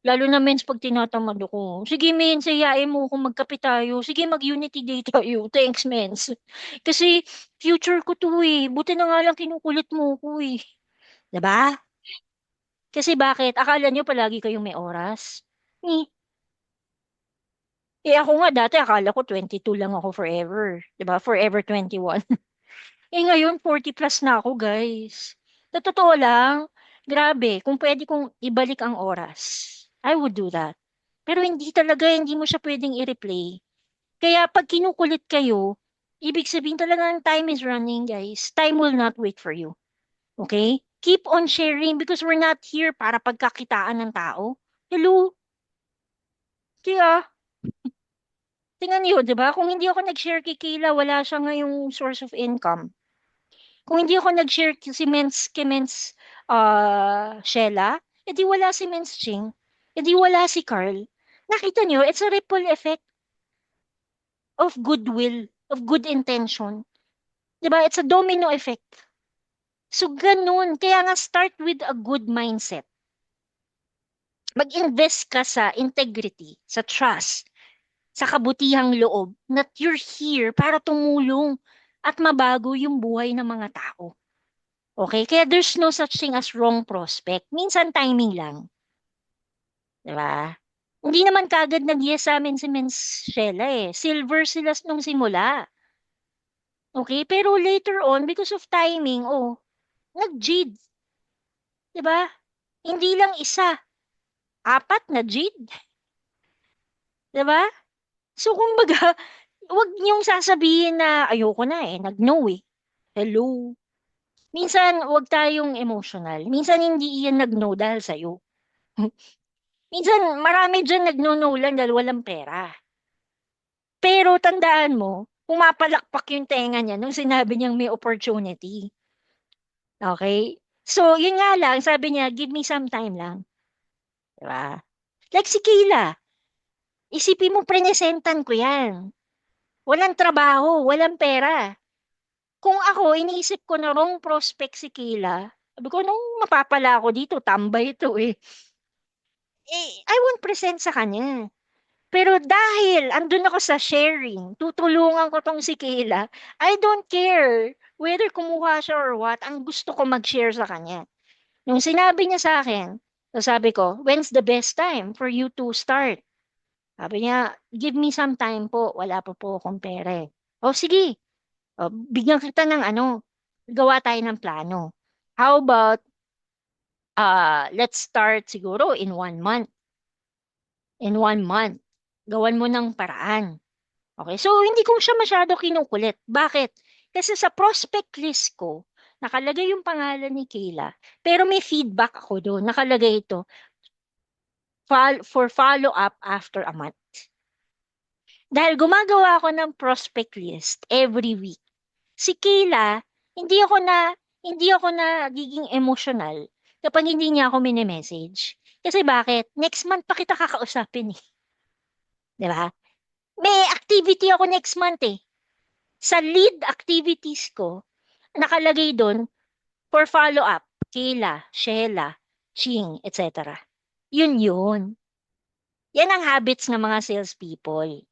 Lalo na mens pag tinatamad ako. Sige mens, yayain mo ako magkape tayo. Sige mag-unity day tayo. Thanks mens. Kasi future ko 'to eh. Buti na nga lang kinukulit mo ko eh." 'Di ba? Kasi bakit? Akala niyo palagi kayong may oras? Eh, ako nga dati akala ko 22 lang ako forever. 'Di ba? Forever 21. Ngayon 40 plus na ako, guys. Sa totoo lang, grabe, kung pwede kong ibalik ang oras, I would do that. Pero hindi talaga, hindi mo siya pwedeng i-replay. Kaya pag kinukulit kayo, ibig sabihin talaga ng time is running, guys. Time will not wait for you. Okay? Keep on sharing because we're not here para pagkakitaan ng tao. Hello? Kaya, tingnan niyo, di ba? Kung hindi ako nag-share kay Kayla, wala siya ngayong source of income. Kung hindi ako nag-share si kay Mens Sheila, edi wala si Mens Ching, edi wala si Carl. Nakita niyo, it's a ripple effect of goodwill, of good intention. Diba? It's a domino effect. So, ganun. Kaya nga, start with a good mindset. Mag-invest ka sa integrity, sa trust, sa kabutihang loob, that you're here para tumulong at mabago yung buhay ng mga tao. Okay? Kaya there's no such thing as wrong prospect. Minsan timing lang. Diba? Hindi naman kagad nag-yes sa amin si Mens Sheila eh. Silver sila nung simula. Okay? Pero later on, because of timing, nag-jade. Diba? Hindi lang isa. Apat na jade. Diba? So, kumbaga, wag niyong sasabihin na ayoko na eh, nag-no eh. Hello. Minsan, wag tayong emotional. Minsan, hindi iyan nag-no dahil sa'yo. Minsan, marami dyan nag-no lang dahil walang pera. Pero tandaan mo, pumapalakpak yung tenga niya nung sinabi niyang may opportunity. Okay? So, yun nga lang, sabi niya, give me some time lang. Diba? Like si Kayla, isipin mo, prenesentan ko yan. Walang trabaho, walang pera. Kung ako, iniisip ko na wrong prospect si Kayla, sabi ko, nung mapapala ako dito, tambay ito eh. I won't present sa kanya. Pero dahil andun ako sa sharing, tutulungan ko tong si Kayla, I don't care whether kumuha siya or what, ang gusto ko mag-share sa kanya. Nung sinabi niya sa akin, so sabi ko, when's the best time for you to start? Sabi niya, give me some time po, wala pa po akong pera eh. O sige, bigyan kita ng gawa tayo ng plano. How about, let's start siguro in 1 month. In 1 month, gawan mo ng paraan. Okay, so hindi ko siya masyado kinukulit. Bakit? Kasi sa prospect list ko, nakalagay yung pangalan ni Kayla, pero may feedback ako doon. Nakalagay ito, for follow-up after a month. Dahil gumagawa ako ng prospect list every week. Si Kayla, hindi ako na giging emotional kapag hindi niya ako mini-message. Kasi bakit? Next month pa kita kakausapin eh. 'Di ba? May activity ako next month eh. Sa lead activities ko, nakalagay doon for follow-up, Kayla, Sheila, Ching, etc. Yun yun. Yan ang habits ng mga salespeople.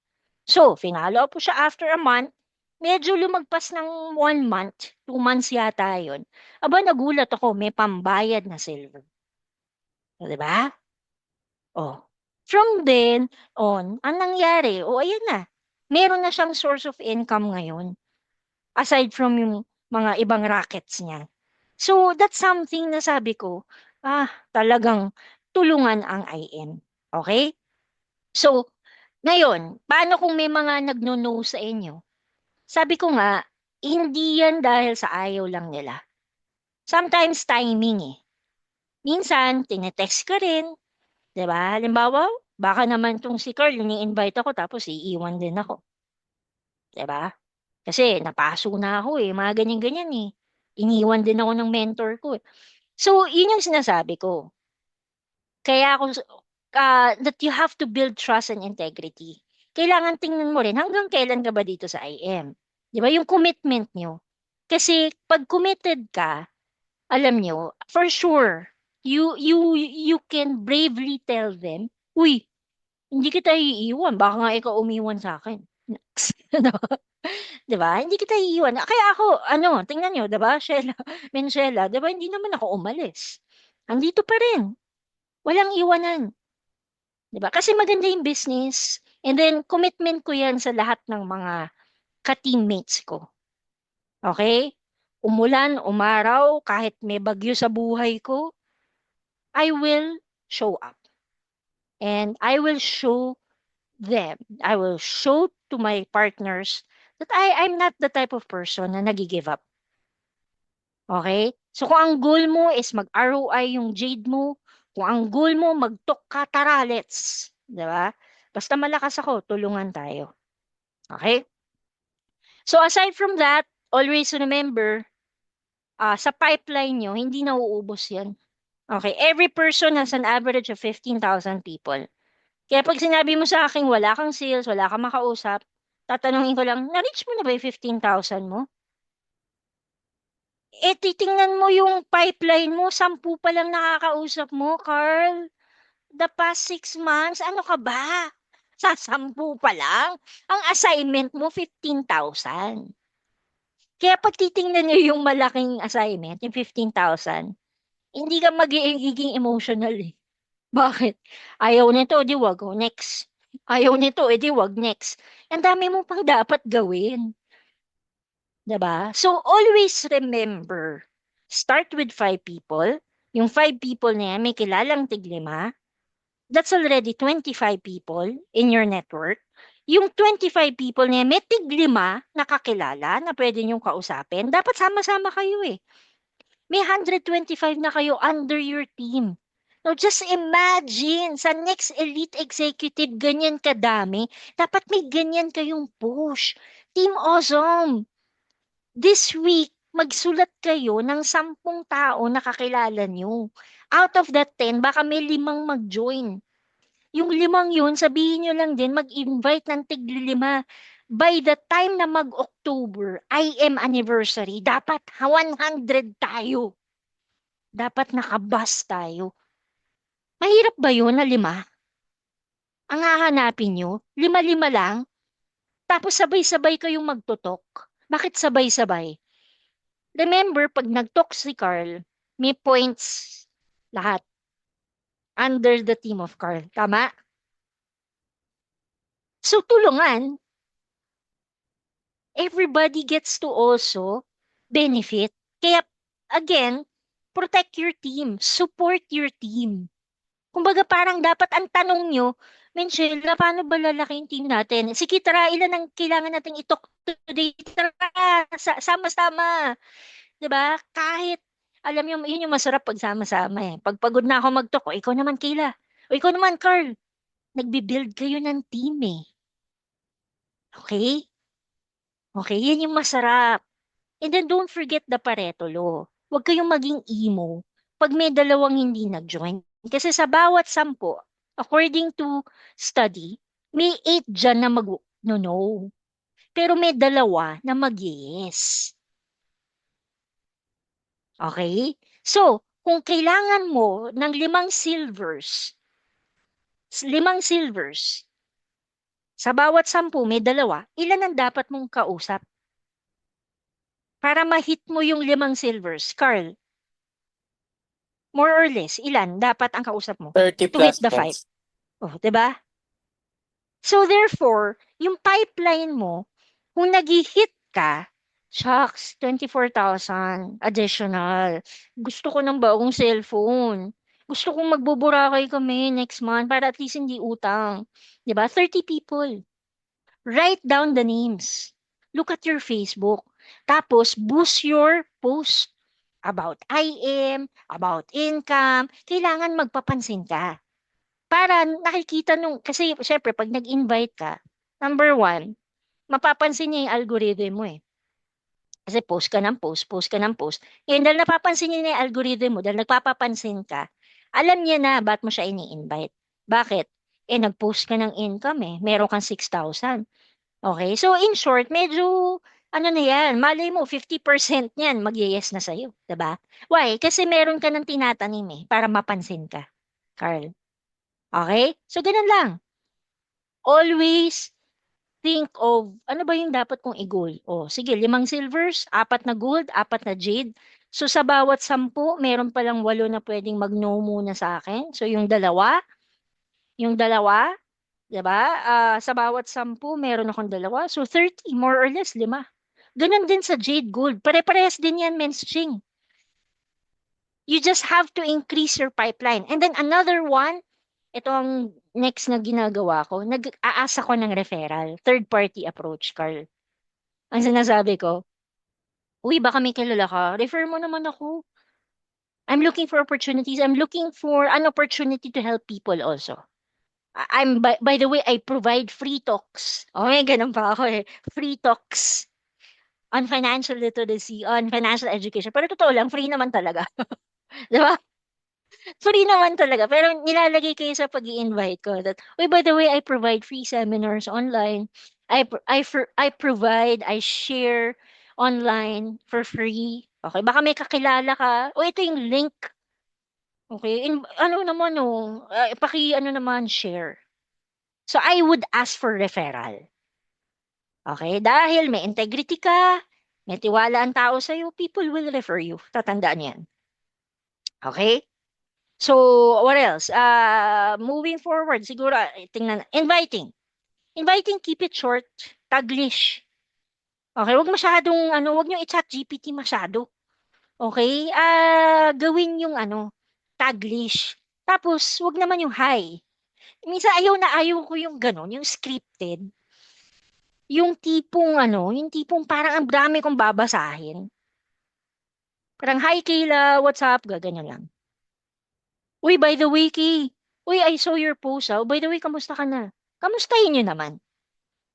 So, finalo up po siya after a month. Medyo lumagpas ng 1 month, 2 months yata yun. Aba, nagulat ako, may pambayad na silver. O, di ba? Oh. From then on, ang nangyari, ayan na. Meron na siyang source of income ngayon. Aside from yung mga ibang rackets niya. So, that's something na sabi ko, talagang tulungan ang IM. Okay? So, ngayon, paano kung may mga nagno-no sa inyo? Sabi ko nga, hindi yan dahil sa ayaw lang nila. Sometimes timing eh. Minsan, tinetext ka rin. 'Di ba? Halimbawa, baka naman tong si Carl, ini-invite ako tapos iiwan din ako. 'Di ba? Kasi napaso na ako eh. Mga ganyan-ganyan eh. Iniwan din ako ng mentor ko eh. So, yun yung sinasabi ko. Kaya ako, that you have to build trust and integrity. Kailangan tingnan mo rin hanggang kailan ka ba dito sa IM. Di ba? Yung commitment nyo. Kasi pag committed ka, alam nyo, for sure, you can bravely tell them, uy, hindi kita iiwan, baka nga ikaw umiwan sa akin. Ano? 'Di ba? Hindi kita iiwan. Kaya ako, tingnan nyo, 'di ba? Shela, Menshela, 'di ba? Hindi naman ako umalis. Andito pa rin. Walang iwanan. 'Di ba? Kasi maganda yung business. And then, commitment ko yan sa lahat ng mga ka-teammates ko. Okay? Umulan, umaraw, kahit may bagyo sa buhay ko, I will show up. And I will show them. I will show to my partners that I'm not the type of person na nag-give up. Okay? So kung ang goal mo is mag-ROI yung Jade mo, kung ang goal mo mag-talk ka, tara, let's. Di ba? Basta malakas ako, tulungan tayo. Okay? So aside from that, always remember, sa pipeline nyo, hindi nauubos yan. Okay? Every person has an average of 15,000 people. Kaya pag sinabi mo sa akin, wala kang sales, wala kang makausap, tatanungin ko lang, na-reach mo na ba yung 15,000 mo? Eh, titingnan mo yung pipeline mo, 10 pa lang nakakausap mo, Carl. The past 6 months, ano ka ba? Sa 10 pa lang? Ang assignment mo, 15,000. Kaya pag titingnan nyo yung malaking assignment, yung 15,000, hindi ka magiging emotional eh. Bakit? Ayaw nito, di wag go next. Ayaw nito, edi wag next. Ang dami mo pang dapat gawin. 'Di ba? So, always remember, start with 5 people. Yung 5 people na yan, may kilalang tig-5. That's already 25 people in your network. Yung 25 people na yan, may tig-5 na kakilala na pwede niyong kausapin. Dapat sama-sama kayo eh. May 125 na kayo under your team. Now, just imagine, sa next elite executive, ganyan kadami, dapat may ganyan kayong push. Team Awesome! This week, magsulat kayo ng 10 tao na kakilala nyo. Out of that 10, baka may 5 mag-join. Yung 5 yun, sabihin nyo lang din, mag-invite ng tigli-5. By the time na mag-October, IM anniversary, dapat 100 tayo. Dapat nakabas tayo. Mahirap ba yun na 5? Ang hahanapin nyo, 5-5 lang, tapos sabay-sabay kayong magtutok. Bakit sabay-sabay? Remember, pag nag-talk si Carl, may points lahat under the team of Carl. Tama? So, tulungan. Everybody gets to also benefit. Kaya, again, protect your team. Support your team. Kumbaga, parang dapat ang tanong nyo, Menchel, na paano ba lalaki yung team natin? Sige, tara, ilan ang kailangan nating itok today? Tara, sama-sama. 'Di ba? Kahit, alam mo, yun yung masarap pag sama-sama eh. Pag pagod na ako mag-talk, o ikaw naman, Kayla. O ikaw naman, Carl. Nagbi-build kayo ng team eh. Okay? Okay, yan yung masarap. And then don't forget the Pareto law. Huwag kayong maging emo pag may 2 hindi nag-join. Kasi sa bawat 10, according to study, may 8 dyan na mag-no. Pero may 2 na mag-yes. Okay? So, kung kailangan mo ng 5 silvers, 5 silvers, sa bawat 10, may 2, ilan ang dapat mong kausap? Para ma-hit mo yung 5 silvers. Carl, more or less, ilan dapat ang kausap mo 30 to hit plus the 5? points. Oh, 'di ba? So therefore, yung pipeline mo, kung nag-hit ka, shucks, 24,000 additional. Gusto ko ng bagong cellphone. Gusto kong magbuburakay kami next month para at least hindi utang. 'Di ba? 30 people. Write down the names. Look at your Facebook. Tapos, boost your post about IM, about income. Kailangan magpapansin ka. Para nakikita kasi syempre, pag nag-invite ka, number 1, mapapansin niya yung algorithm mo eh. Kasi post ka ng post, post ka ng post. Ngayon, dahil napapansin niya na yung algorithm mo, dahil nagpapapansin ka, alam niya na ba't mo siya ini-invite. Bakit? Eh, nag-post ka ng income eh. Meron kang 6,000. Okay? So, in short, medyo ano na yan, malay mo, 50% niyan, mag-yes na sa'yo, diba? Why? Kasi meron ka ng tinatanim para mapansin ka, Carl. Okay? So, ganun lang. Always think of, ano ba yung dapat kong i-goal? O, sige, 5 silvers, 4 na gold, 4 na jade. So, sa bawat 10, meron palang 8 na pwedeng mag-no muna sa akin. So, yung dalawa, diba? Sa bawat 10, meron akong dalawa. So, 30, more or less, 5. Ganun din sa jade gold. Pare-parehas din yan, Men's Ching. You just have to increase your pipeline. And then another one, ito ang next na ginagawa ko, nag-aasa ko ng referral, third party approach, Carl. Ang sinasabi ko, uy, baka may kilala ka, refer mo naman ako. I'm looking for opportunities. I'm looking for an opportunity to help people also. By the way, I provide free talks. Okay, ganun pa ako eh. Free talks on financial literacy, on financial education. Pero totoo lang, free naman talaga. Di ba? Free naman talaga. Pero nilalagay kayo sa pag-i-invite ko that, uy, by the way, I provide free seminars online. I share online for free. Okay, baka may kakilala ka. O ito yung link. Okay, ano naman ano naman, share. So I would ask for referral. Okay, dahil may integrity ka, may tiwala ang tao sa'yo, people will refer you. Tatandaan yan. Okay? So, what else? Moving forward, siguro, tingnan, inviting. Inviting, keep it short. Taglish. Okay, wag niyo i-chat GPT masyado. Okay? Gawin yung taglish. Tapos, wag naman yung hi. Minsan, ayaw ko yung ganon, yung scripted. Yung tipong parang ang dami kong babasahin. Parang, hi Kayla, what's up? Gaganyan lang. Uy, by the way, Kay. Uy, I saw your post, ah. By the way, kamusta ka na? Kamustahin nyo naman.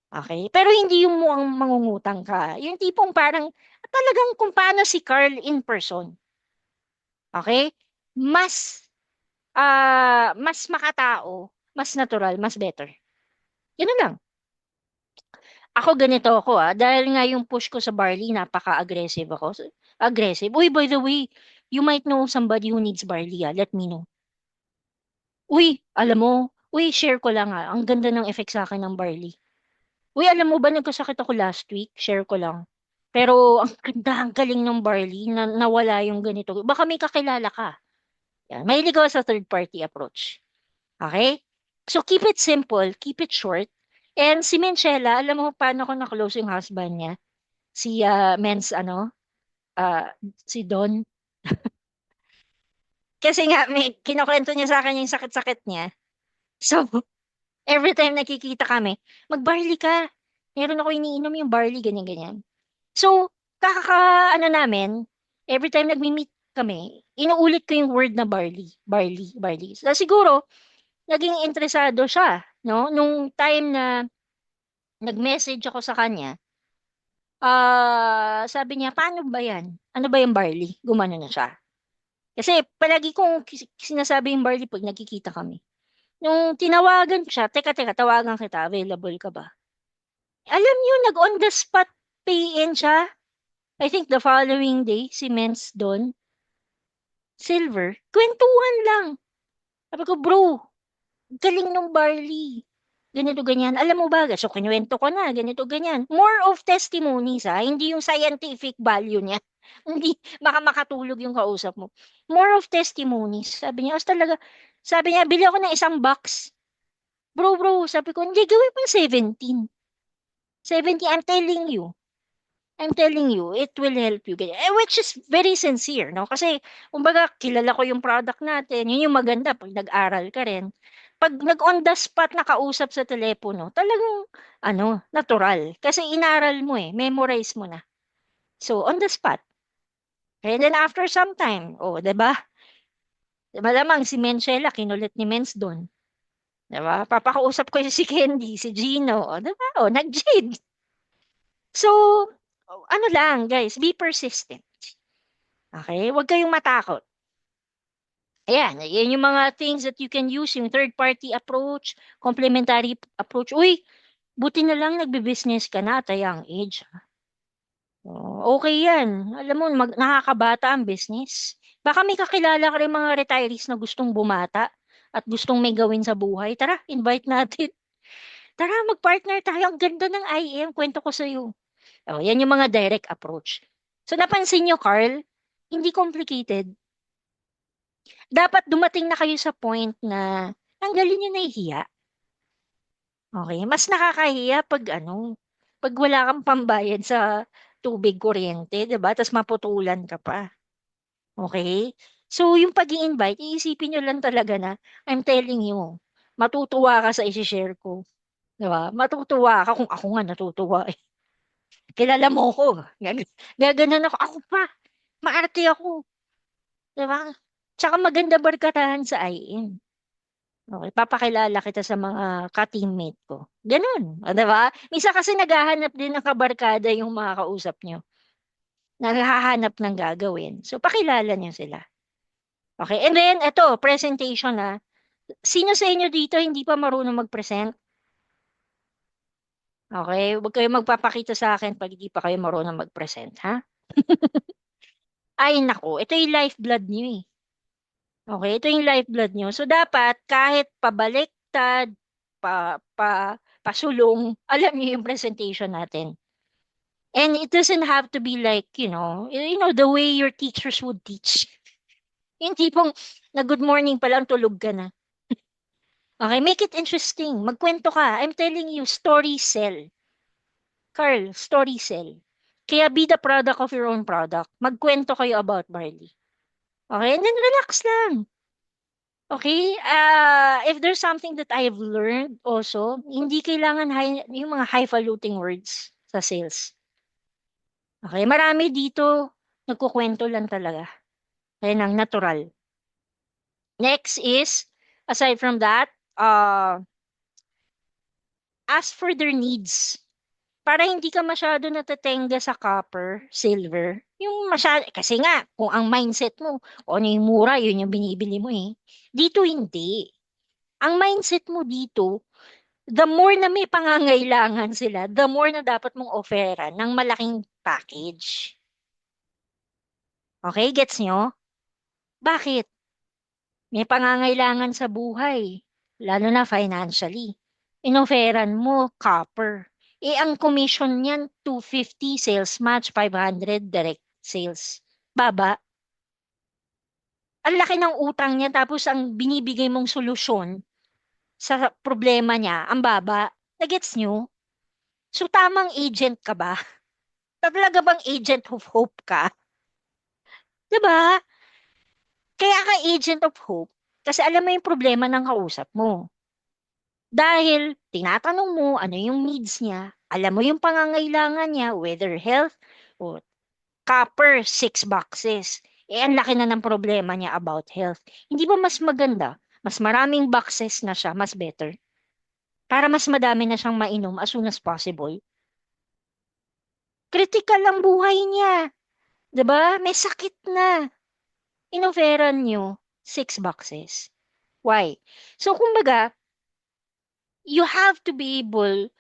Okay? Pero hindi yung mukhang mangungutang ka. Yung tipong parang talagang kung paano si Carl in person. Okay? Mas makatao, mas natural, mas better. Yun na lang. Ako ganito ako dahil nga yung push ko sa barley, napaka-aggressive ako. Aggressive. Uy, by the way, you might know somebody who needs barley, Let me know. Uy, alam mo, uy, share ko lang Ang ganda ng effect sa akin ng barley. Uy, alam mo ba, nagkasakit ako last week? Share ko lang. Pero ang ganda, ang galing ng barley, na nawala yung ganito. Baka may kakilala ka. Yan. Mahilig ako sa third party approach. Okay? So keep it simple, keep it short. And si Menchela, alam mo paano ko na-close yung husband niya? Si ah, si Don. Kasi nga, may kinukwento niya sa akin yung sakit-sakit niya. So, every time nakikita kami, mag-barley ka. Meron ako iniinom yung barley, ganyan-ganyan. So, namin, every time nagmi-meet kami, inuulit ko yung word na barley, barley, barley. So, siguro, naging interesado siya, no? Nung time na nag-message ako sa kanya, sabi niya, paano ba yan? Ano ba yung barley? Gumano na siya. Kasi palagi kong sinasabi yung barley pag nagkikita kami. Nung tinawagan ko siya, teka, tawagan kita, available ka ba? Alam niyo, nag-on the spot pay-in siya. I think the following day, si Mens doon, silver, kwentuhan lang. Sabi ko, bro, galing nung barley. Ganito, ganyan. Alam mo ba? So, kinuwento ko na, ganito, ganyan. More of testimonies, Hindi yung scientific value niya. Hindi, baka makatulog yung kausap mo. More of testimonies. Sabi niya, sabi niya, bili ako ng isang box. Bro, sabi ko, hindi, gawin mo 17. 17, I'm telling you, it will help you. Which is very sincere, no? Kasi, kumbaga, kilala ko yung product natin. Yun yung maganda pag nag-aral ka rin. Pag nag-on the spot na kausap sa telepono, talagang, natural. Kasi inaral mo memorize mo na. So, on the spot. And then after some time, diba? Malamang si Menchela, kinulit ni Mens doon. Diba? Papakausap ko si Candy, si Gino, diba? Nag-jade. So, ano lang, guys, be persistent. Okay? Huwag kayong matakot. Ayan, yan yung mga things that you can use, yung third-party approach, complementary approach. Uy, buti na lang nagbe-business ka na at a young age. Oh, okay yan. Alam mo, nakakabata ang business. Baka may kakilala ka rin mga retirees na gustong bumata at gustong may gawin sa buhay. Tara, invite natin. Tara, mag-partner tayo. Ang ganda ng IM. Kwento ko sa'yo. Oh, yan yung mga direct approach. So, napansin nyo, Carl, hindi complicated. Dapat dumating na kayo sa point na tanggalin yung nahihiya. Okay? Mas nakakahiya pag pag wala kang pambayad sa tubig, kuryente, 'di ba? Tapos maputulan ka pa. Okay? So, yung pag invite iisipin nyo lang talaga na, I'm telling you, matutuwa ka sa isi-share ko. 'Di ba? Matutuwa ka kung ako nga natutuwa. Eh. Kilala mo ko. Gaganon ako. Ako pa. Maarte ako. 'Di ba? Tsaka maganda barkatahan sa IM. Okay, papakilala kita sa mga ka-teammate ko. Ganun, o, 'di ba? Minsan kasi naghahanap din ng kabarkada yung mga kausap nyo. Naghahanap ng gagawin. So, pakilala niyo sila. Okay, and then, ito, presentation na. Sino sa inyo dito hindi pa marunong mag-present? Okay, huwag kayo magpapakita sa akin pag hindi pa kayo marunong mag-present, ha? Ay, nako, ito yung lifeblood niyo eh. Okay, ito yung lifeblood niyo. So, dapat kahit pabaliktad, pasulong, alam niyo yung presentation natin. And it doesn't have to be like, the way your teachers would teach. Yung tipong na good morning pa lang tulog ka na. Okay, make it interesting. Magkwento ka. I'm telling you, story sell. Carl, story sell. Kaya be the product of your own product. Magkwento kayo about barley. Okay, and then relax lang. Okay, if there's something that I've learned also, hindi kailangan yung mga highfalutin words sa sales. Okay, marami dito nagkukwento lang talaga. Kaya nang natural. Next is, aside from that, ask for their needs. Para hindi ka masyado natatenga sa copper, silver. Yung masyado, kasi nga, kung ang mindset mo, o ano yung mura, yun yung binibili mo eh. Dito hindi. Ang mindset mo dito, the more na may pangangailangan sila, the more na dapat mong offeran ng malaking package. Okay, gets nyo? Bakit? May pangangailangan sa buhay, lalo na financially. Inoferan mo, copper. Eh, ang commission niyan, 250 sales match, 500 direct sales. Baba. Ang laki ng utang niya, tapos ang binibigay mong solusyon sa problema niya, ang baba. Nagets nyo? So, tamang agent ka ba? Talaga bang agent of hope ka? 'Di ba? Kaya ka agent of hope, kasi alam mo yung problema ng kausap mo. Dahil tinatanong mo ano yung needs niya, alam mo yung pangangailangan niya, whether health o copper, 6 boxes. Eh, ang laki na ng problema niya about health. Hindi ba mas maganda? Mas maraming boxes na siya, mas better. Para mas madami na siyang mainom as soon as possible. Critical ang buhay niya. 'Di ba? May sakit na. Inoferan niyo 6 boxes. Why? So, kumbaga, you have to be able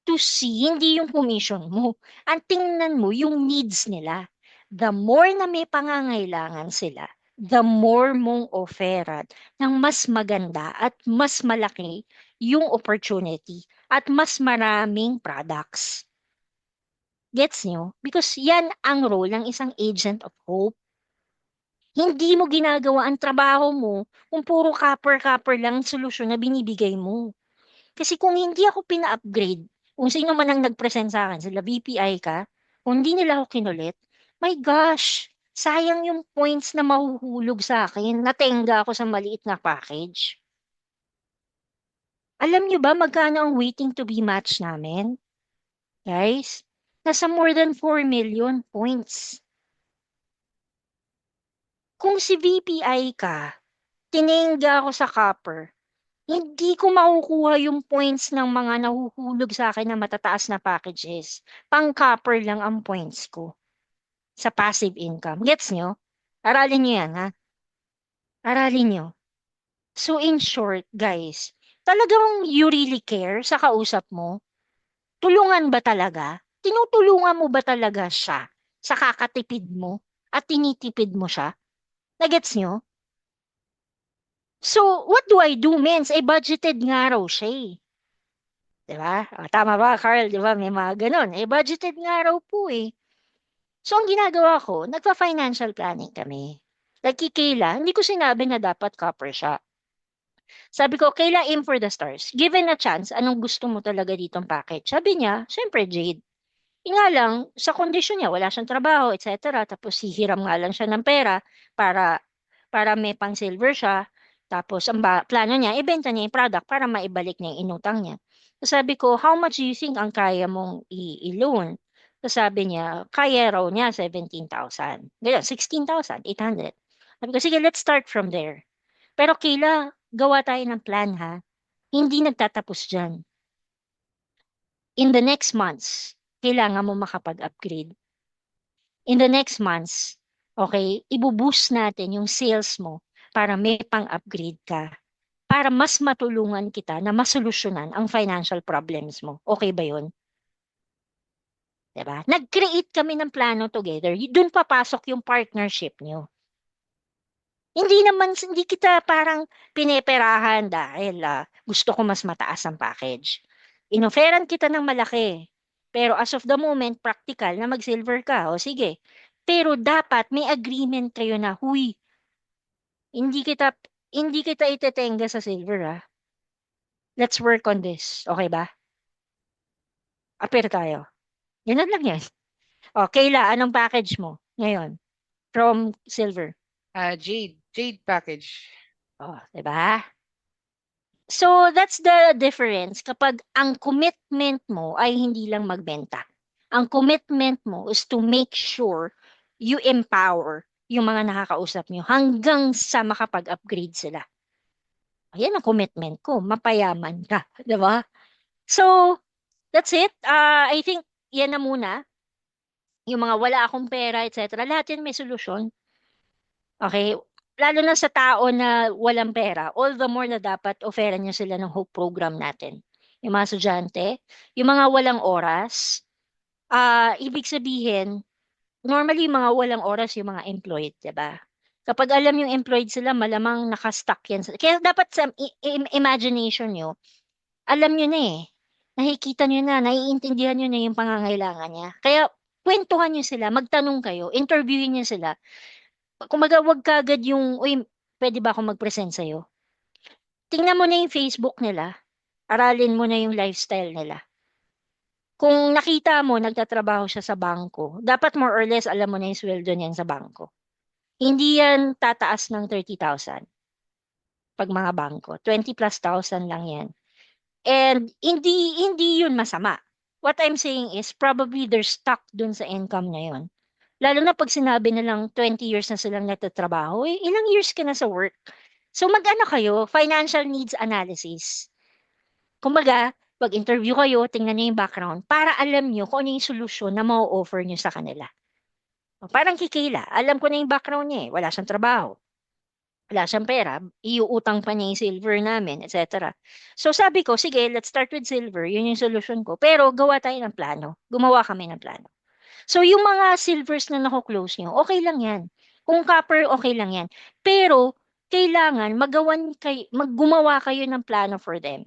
to see, hindi yung commission mo. Ang tingnan mo, yung needs nila. The more na may pangangailangan sila, the more mong offeran ng mas maganda at mas malaki yung opportunity at mas maraming products. Gets nyo? Because yan ang role ng isang agent of hope. Hindi mo ginagawa ang trabaho mo kung puro copper-copper lang solusyon na binibigay mo. Kasi kung hindi ako pina-upgrade, kung sino man ang nag-present sa akin, sila BPI ka, kung hindi nila ako kinulit, my gosh, sayang yung points na mahuhulog sa akin, natenga ako sa maliit na package. Alam nyo ba magkano ang waiting to be matched namin? Guys, nasa more than 4 million points. Kung si VPI ka, tinenga ako sa copper, hindi ko makukuha yung points ng mga nahuhulog sa akin na matataas na packages. Pang-copper lang ang points ko sa passive income. Gets nyo? Aralin nyo yan, ha? Aralin nyo. So, in short, guys, talagang you really care sa kausap mo? Tulungan ba talaga? tinutulungan mo ba talaga siya sa kakatipid mo at tinitipid mo siya? Nagets nyo? So, what do I do, mens? Eh, budgeted nga raw siya eh. Diba? O, tama ba, Carl? Diba? May mga ganun. Eh, budgeted nga raw po eh. So, ang ginagawa ko, nagpa-financial planning kami. Like kay Kayla, hindi ko sinabi na dapat copper siya. Sabi ko, Kayla, aim for the stars. Given a chance, anong gusto mo talaga ditong package? Sabi niya, syempre, Jade. Nga lang, sa kondisyon niya, wala siyang trabaho, etc. Tapos hihiram nga lang siya ng pera para may pang silver siya. Tapos ang plano niya, ibenta niya yung product para maibalik niya yung inutang niya. So sabi ko, how much do you think ang kaya mong i-loan? So sabi niya, kaya raw niya 17,000. Ganyan, 16,800. Sabi ko, sige, let's start from there. Pero Kayla, gawa tayo ng plan ha. Hindi nagtatapos dyan. In the next months, kailangan mo makapag-upgrade. In the next months, okay, ibuboost natin yung sales mo para may pang-upgrade ka. Para mas matulungan kita na masolusyonan ang financial problems mo. Okay ba yun? Diba? Nag-create kami ng plano together. Doon papasok yung partnership nyo. Hindi kita parang pineperahan dahil gusto ko mas mataas ang package. Inoferan kita ng malaki. Pero as of the moment, practical na mag-silver ka. O sige. Pero dapat may agreement kayo na, huy, hindi kita hindi kita itetenga sa silver ah. Let's work on this. Okay ba? Apir tayo. Ganun lang yan. O, Kayla, anong package mo ngayon from silver? Jade package. O, diba? So, that's the difference kapag ang commitment mo ay hindi lang magbenta. Ang commitment mo is to make sure you empower yung mga nakakausap nyo hanggang sa makapag-upgrade sila. Ayan ang commitment ko. Mapayaman ka. Diba? So, that's it. I think yan na muna. Yung mga wala akong pera, etc. Lahat yan may solusyon. Okay? Lalo na sa tao na walang pera, all the more na dapat offeran niya sila ng hope program natin. Yung mga estudyante, yung mga walang oras, ibig sabihin, normally yung mga walang oras yung mga employed, diba? Kapag alam yung employed sila, malamang nakastuck yan. Kaya dapat sa imagination nyo, alam nyo na eh. Nakikita nyo na, naiintindihan nyo na yung pangangailangan niya. Kaya kwentuhan nyo sila, magtanong kayo, interviewin nyo sila. Kumaga, wag kagad yung, uy, pwede ba ako mag-present sa'yo? Tingnan mo na yung Facebook nila. Aralin mo na yung lifestyle nila. Kung nakita mo, nagtatrabaho siya sa bangko, dapat more or less alam mo na yung sweldo niyan sa bangko. Hindi yan tataas ng 30,000 pag mga bangko. 20 plus thousand lang yan. And hindi yun masama. What I'm saying is probably they're stuck dun sa income na yun. Lalo na pag sinabi nilang 20 years na silang nagtatrabaho, eh, ilang years ka na sa work. So mag-ano kayo, financial needs analysis. Kumbaga, pag-interview kayo, tingnan niyo yung background para alam niyo kung ano yung solusyon na ma-offer niyo sa kanila. Parang kay Kayla, alam ko na yung background niya eh. Wala siyang trabaho. Wala siyang pera. Iuutang pa niya yung silver namin, etc. So sabi ko, sige, let's start with silver. Yun yung solution ko. Pero gawa tayo ng plano. Gumawa kami ng plano. So yung mga silvers na nako-close nyo, okay lang yan. Kung copper, okay lang yan. Pero kailangan maggumawa kayo ng plano for them.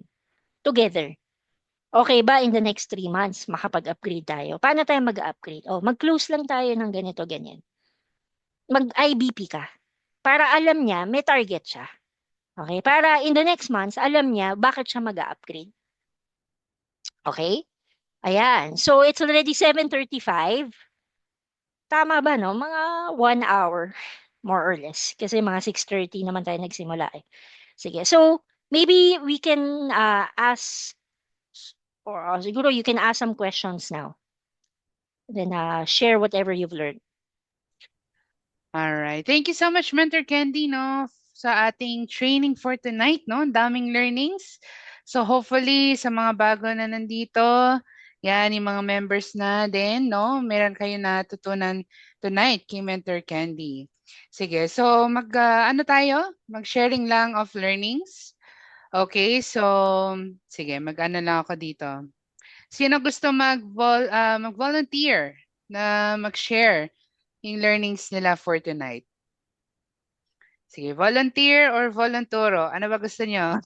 Together. Okay ba in the next 3 months, makapag-upgrade tayo? Paano tayo mag-upgrade? Oh, mag-close lang tayo ng ganito, ganyan. Mag-IBP ka. Para alam niya, may target siya. Okay? Para in the next months, alam niya bakit siya mag-upgrade. Okay? Ayan. So, it's already 7:35. Tama ba, no? Mga 1 hour, more or less. Kasi mga 6:30 naman tayo nagsimula eh. Sige. So, maybe we can ask, or siguro you can ask some questions now. Then share whatever you've learned. All right. Thank you so much, Mentor Candy, no, sa ating training for tonight, no? Ang daming learnings. So hopefully sa mga bago na nandito, yan yung mga members na din, no? Meron kayo natutunan tonight kay Mentor Candy. Sige, so ano tayo? Mag-sharing lang of learnings. Okay, so sige, mag-ano lang ako dito. Sino gusto mag-volunteer na mag-share yung learnings nila for tonight? Sige, volunteer or volunturo? Ano ba gusto nyo?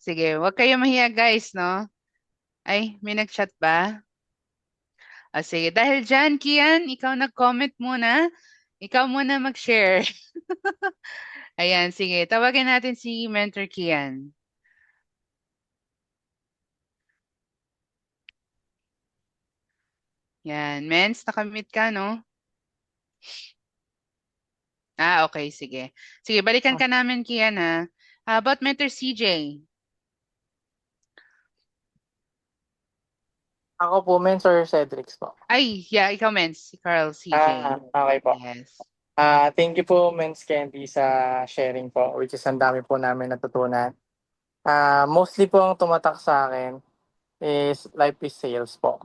Sige, huwag kayo mahiya guys, no? Ay, may nag-chat ba? Sige, dahil dyan, Kian, ikaw nag-comment muna. Ikaw muna mag-share. Ayan, sige. Tawagin natin si Mentor Kian. Yan. Mens, nakamit ka, no? Okay, sige. Sige, balikan Oh, ka namin, Kian, ha? How about Mentor CJ? Ako po, Mentor Cedric po. Ay, yeah, ikaw, Mens. Si Carl CJ. Okay po. Yes. Thank you po, Men's Candy, sa sharing po, which is ang dami po namin natutunan. Mostly po ang tumatak sa akin is life is sales po.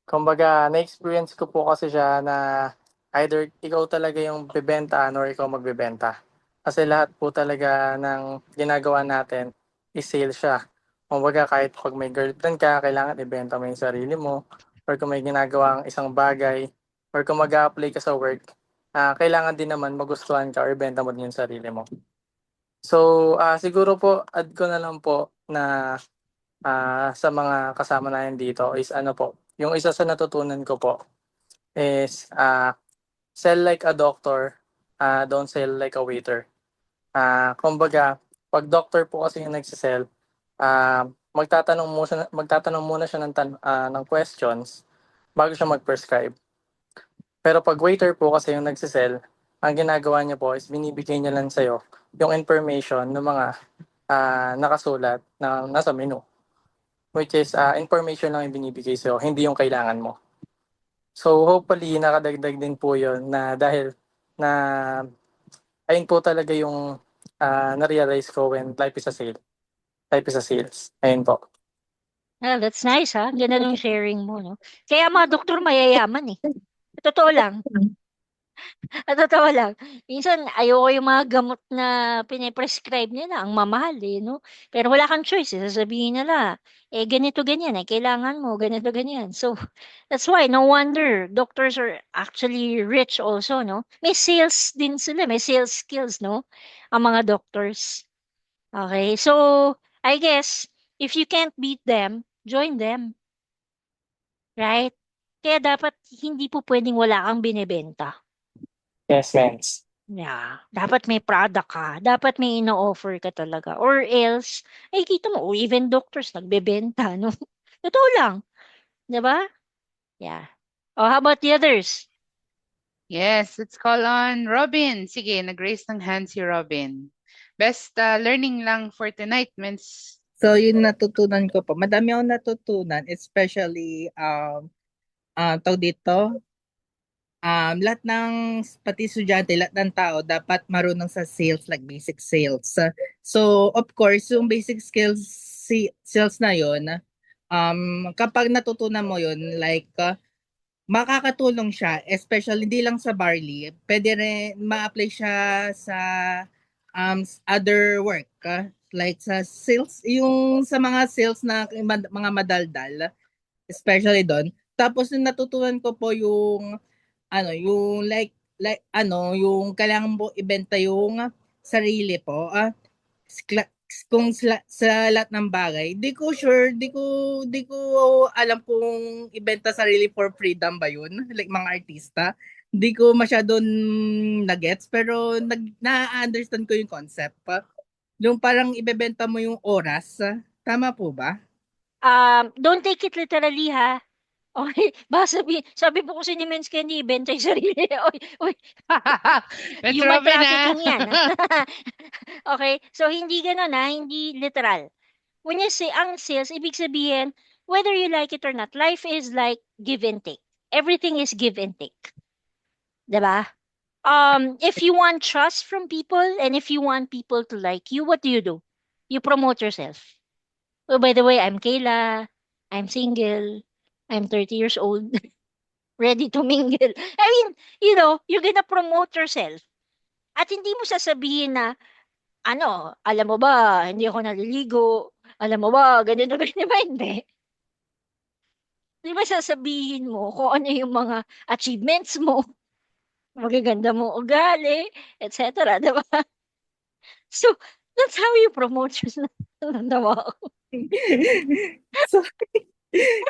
Kumbaga, na-experience ko po kasi siya na either ikaw talaga yung bibenta or ikaw magbebenta. Kasi lahat po talaga ng ginagawa natin is sales siya. Kumbaga, kahit pag may girlfriend ka, kailangan ibenta mo yung sarili mo. Or kung may ginagawa ang isang bagay, or kung mag-a-apply ka sa work, kailangan din naman magustuhan ka or ibenta mo din yung sarili mo. So, siguro po, add ko na lang po na sa mga kasama natin dito is ano po, yung isa sa natutunan ko po is sell like a doctor, don't sell like a waiter. Kumbaga, pag doctor po kasi yung nagsisell, magtatanong muna siya ng questions bago siya mag-prescribe. Pero pag waiter po kasi yung nagsisell, ang ginagawa niya po is binibigay niya lang sa'yo yung information ng mga nakasulat na nasa menu. Which is information lang yung binibigay sa'yo, hindi yung kailangan mo. So hopefully nakadagdag din po yun na dahil na ayun po talaga yung na-realize ko when life is a sale. Life is a sales. Ayun po. that's nice ha. Ganda ng sharing mo, no? Kaya mga doktor mayayaman eh. Totoo lang. Totoo lang. Minsan, ayoko yung mga gamot na piniprescribe nila. Ang mamahal eh, no? Pero wala kang choice. Eh. Sasabihin nila, ganito, ganyan. Kailangan mo, ganito, ganyan. So, that's why, no wonder, doctors are actually rich also, no? May sales din sila. May sales skills, no? Ang mga doctors. Okay? So, I guess, if you can't beat them, join them. Right? Kaya dapat, hindi po pwedeng wala kang binibenta. Yes, ma'ams. Yeah, dapat may product ka. Dapat may ino-offer ka talaga. Or else, kita mo, even doctors nagbebenta, no? Totoo lang. 'Di ba? Yeah. Oh, how about the others? Yes, let's call on Robin. Sige, nag-raise ng hand si Robin. Best learning lang for tonight, Mens. So, yung natutunan ko po, madami akong natutunan, especially, tawag dito, lahat ng, pati estudyante, lahat ng tao, dapat marunong sa sales, like basic sales. So, of course, yung basic skills, sales na yon, kapag natutunan mo yun, like, makakatulong siya, especially hindi lang sa barley, pwede rin ma-apply siya sa other work, like sa sales, yung sa mga sales na mga madaldal, especially doon. Tapos yung natutunan ko po yung yung yung kailangan mo ibenta yung sarili po, kung sa lahat ng bagay, di ko sure, di ko alam kung ibenta sarili for freedom ba yun, like mga artista. Di ko masyadong na-gets, pero na-understand ko yung concept. Yung parang ibebenta mo yung oras. Tama po ba? Don't take it literally, ha? Okay, baka sabi po kasi ni Men's Candy, benta yung sarili. Oy, oy, Let's human Robin, trafficking yan. Okay, so hindi ganun ha, hindi literal. When you say ang sales, ibig sabihin, whether you like it or not, life is like give and take. Everything is give and take. 'Di ba? If you want trust from people and if you want people to like you, what do? You promote yourself. Oh, by the way, I'm Kayla. I'm single. I'm 30 years old. Ready to mingle. I mean, you're gonna promote yourself. At hindi mo sasabihin na, alam mo ba, hindi ako naliligo. Alam mo ba, ganyan na ganyan ba? Hindi. Di ba sasabihin mo kung ano yung mga achievements mo, magaganda mo ugali, etc. Di ba? So, that's how you promote yourself. Natawa ako. So,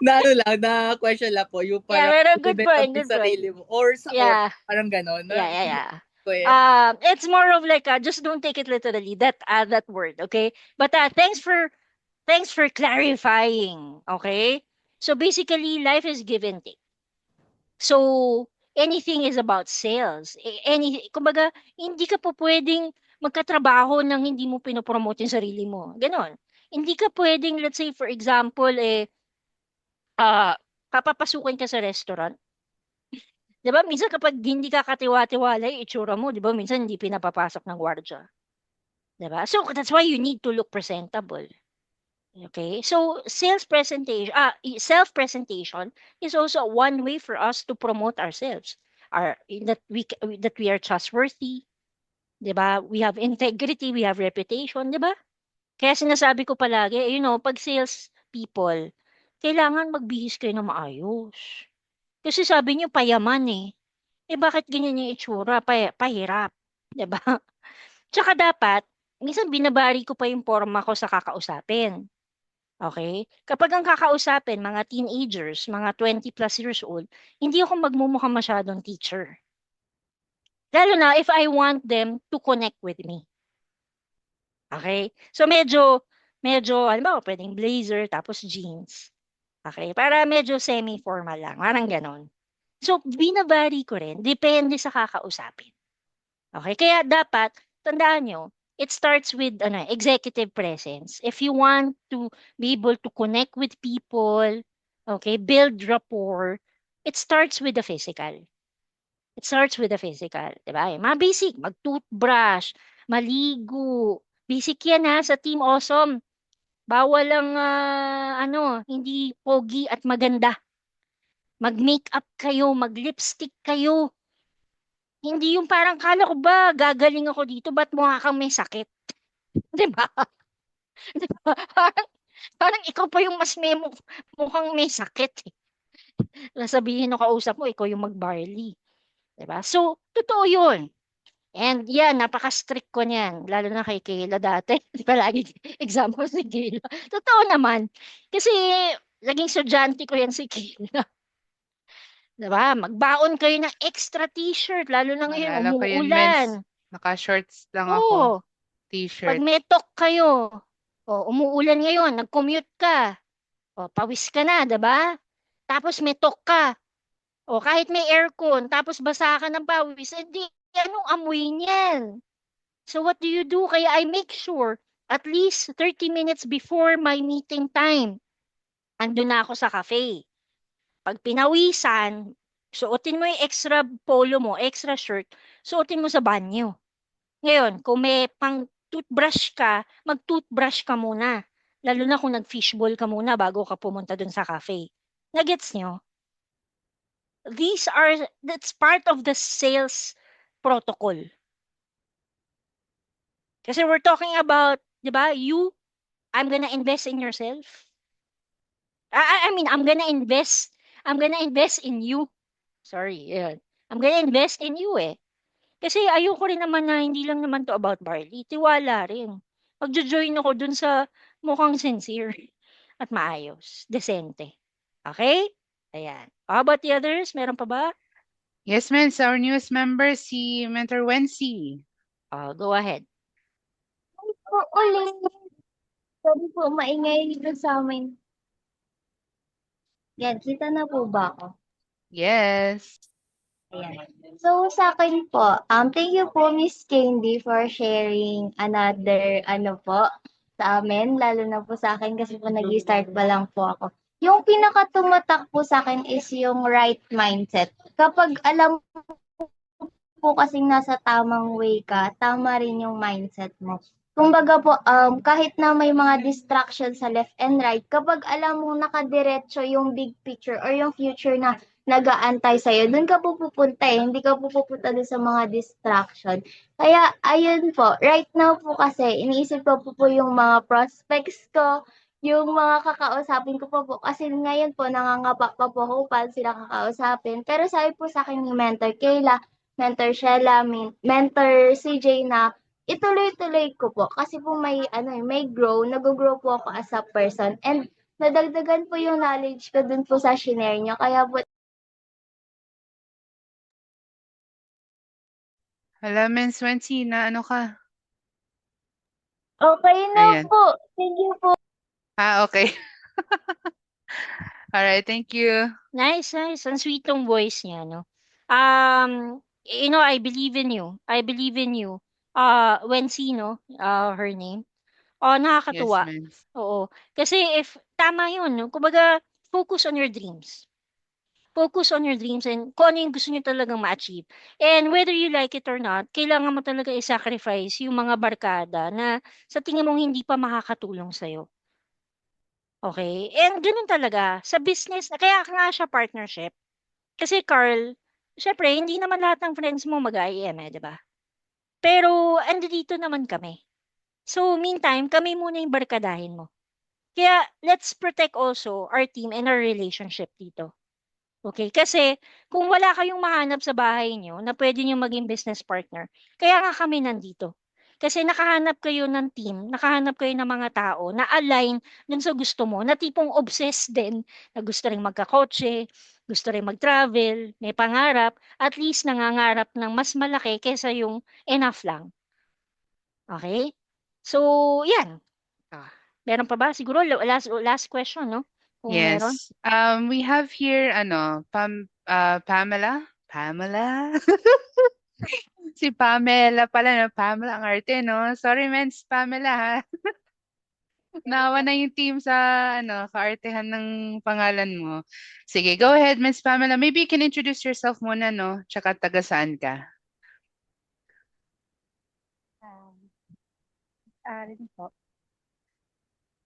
na ano lang, na question lang po, yung Yeah, parang pero good ibebenta point, mo yung good point. sarili mo or sa or Yeah, parang gano'n. yeah, yeah, yeah. Ko eh. It's more of like just don't take it literally that word, okay? But thanks for clarifying, okay? So basically, life is give and take. So anything is about sales. Kumbaga, hindi ka po pwedeng magkatrabaho nang hindi mo pinopromote yung sarili mo. Ganon. Hindi ka pwedeng, let's say for example, ah, papapasukin ka sa restaurant. 'Di ba? Minsan kapag hindi ka katiwa-tiwala yung itsura mo, 'di ba? Minsan hindi pinapapasok ng gwardiya. 'Di ba? So that's why you need to look presentable. Okay? So self-presentation is also one way for us to promote ourselves. That we are trustworthy, 'di ba? We have integrity, we have reputation, 'di ba? Kaya sinasabi ko palagi, pag sales people, kailangan magbihis kayo ng maayos. Kasi sabi niyo payaman eh. Bakit ganyan yung itsura? Pahirap. 'Di ba? Tsaka dapat, minsan binabari ko pa yung porma ko sa kakausapin. Okay? Kapag ang kakausapin, mga teenagers, mga 20 plus years old, hindi ako magmumukha masyadong teacher. Lalo na if I want them to connect with me. Okay? So medyo, halimbawa, pwedeng blazer, tapos jeans. Okay? Para medyo semi-formal lang. Parang ganon. So, binabari ko rin. Depende sa kakausapin. Okay? Kaya dapat, tandaan nyo, it starts with executive presence. If you want to be able to connect with people, okay, build rapport, it starts with the physical. It starts with the physical. Diba? Yung mga basic, mag-toothbrush, maligo. Basic yan sa Team Awesome. Bawal lang, hindi pogi at maganda. Mag-makeup kayo, mag-lipstick kayo. Hindi yung parang kala ko ba gagaling ako dito, ba't mukha kang may sakit? Di ba? Di ba? Parang ikaw pa yung mas mukhang may sakit eh. Sasabihin ng kausap mo, ikaw yung mag-barley. Di ba? So, totoo yun. And yan, napaka-strict ko niyan. Lalo na kay Kayla dati. Di ba lagi example si Kayla? Totoo naman. Kasi naging estudyante ko yan si Kayla. Diba? Magbaon kayo ng extra t-shirt, lalo na ngayon, Naalala ko yun, umuulan. Mens. Naka-shorts lang ako. Oo, pag T-shirt. may talk kayo, umuulan ngayon, nag-commute ka, pawis ka na, diba? Tapos may talk ka, kahit may aircon, tapos basa ka ng pawis, hindi, anong amoy niyan? So what do you do? Kaya I make sure, at least 30 minutes before my meeting time, andun na ako sa cafe. Pag pinawisan, suotin mo yung extra polo mo, extra shirt, suotin mo sa banyo. Ngayon, kung may pang toothbrush ka, mag-toothbrush ka muna. Lalo na kung nag-fishbowl ka muna bago ka pumunta dun sa cafe. Nagets nyo? That's part of the sales protocol. Kasi we're talking about, di ba, I'm gonna invest in yourself. I mean, I'm gonna invest in you. Sorry, yun. I'm gonna invest in you eh. Kasi ayoko rin naman na hindi lang naman to about barley. Tiwala rin. Magjo-join ako dun sa mukhang sincere at maayos. Desente. Okay? Ayan. How about the others? Meron pa ba? Yes, Mens. Our newest member, si Mentor Wency. Go ahead. Po ulit. Sorry po, maingay dito sa amin. Yan, kita na po ba ako? Yes. Ayan. So, sa akin po, thank you po, Miss Candy, for sharing another, sa amin, lalo na po sa akin kasi po nag-start pa lang po ako. Yung pinaka-tumatak po sa akin is yung right mindset. Kapag alam po kasing nasa tamang way ka, tama rin yung mindset mo. Kumbaga po, kahit na may mga distraction sa left and right, kapag alam mo nakadiretso yung big picture or yung future na nag-aantay sa'yo, dun ka po pupunta eh. Hindi ka po pupunta dun sa mga distraction. Kaya, ayun po, right now po kasi, iniisip ko po yung mga prospects ko, yung mga kakausapin ko pa po. Kasi ngayon po, nangangapa pa po ako paano sila kakausapin. Pero sabi po sa akin ni Mentor Kayla, Mentor Shella, Mentor CJ na ituloy-tuloy ko po. Kasi po may grow, nag-grow po ako as a person. And nadagdagan po yung knowledge ko dun po sa shinare niyo. Kaya po, Hala, Mens Wency, na ano ka? okay na Ayan. po. Thank you po. Okay. Alright, thank you. Nice, nice. Ang sweet ng voice niya, no? I believe in you. I believe in you. Wency, no? Her name. Oh, Yes, nakakatuwa. Mens. Oo. Kasi if tama 'yun, no? Kumbaga, focus on your dreams. Focus on your dreams and kung ano yung gusto niyo talagang ma-achieve. And whether you like it or not, kailangan mo talaga i-sacrifice yung mga barkada na sa tingin mong hindi pa makakatulong sa'yo. Okay? And gano'n talaga sa business kaya nga siya partnership. Kasi Carl, siyempre hindi naman lahat ng friends mo mag-IM, 'di ba? Pero andito naman kami. So, meantime, kami muna yung barkadahin mo. Kaya let's protect also our team and our relationship dito. Okay? Kasi kung wala kayong mahanap sa bahay niyo na pwede niyo maging business partner, kaya nga kami nandito. Kasi nakahanap kayo ng team, nakahanap kayo ng mga tao na align dun sa gusto mo, na tipong obsessed din, na gusto ring magkakotse, gusto ring mag-travel, may pangarap, at least nangangarap ng mas malaki kaysa yung enough lang. Okay? So, yan. Meron pa ba? Siguro last question, no? Kung meron. Yes. We have here, Pamela. Pamela? Si Pamela pala, no? Pamela ang arte, no? Sorry, Mens, Pamela, ha? Naawa na yung team sa, kaartehan ng pangalan mo. Sige, go ahead, Miss Pamela. Maybe you can introduce yourself muna, no? Tsaka taga saan ka? Rin po.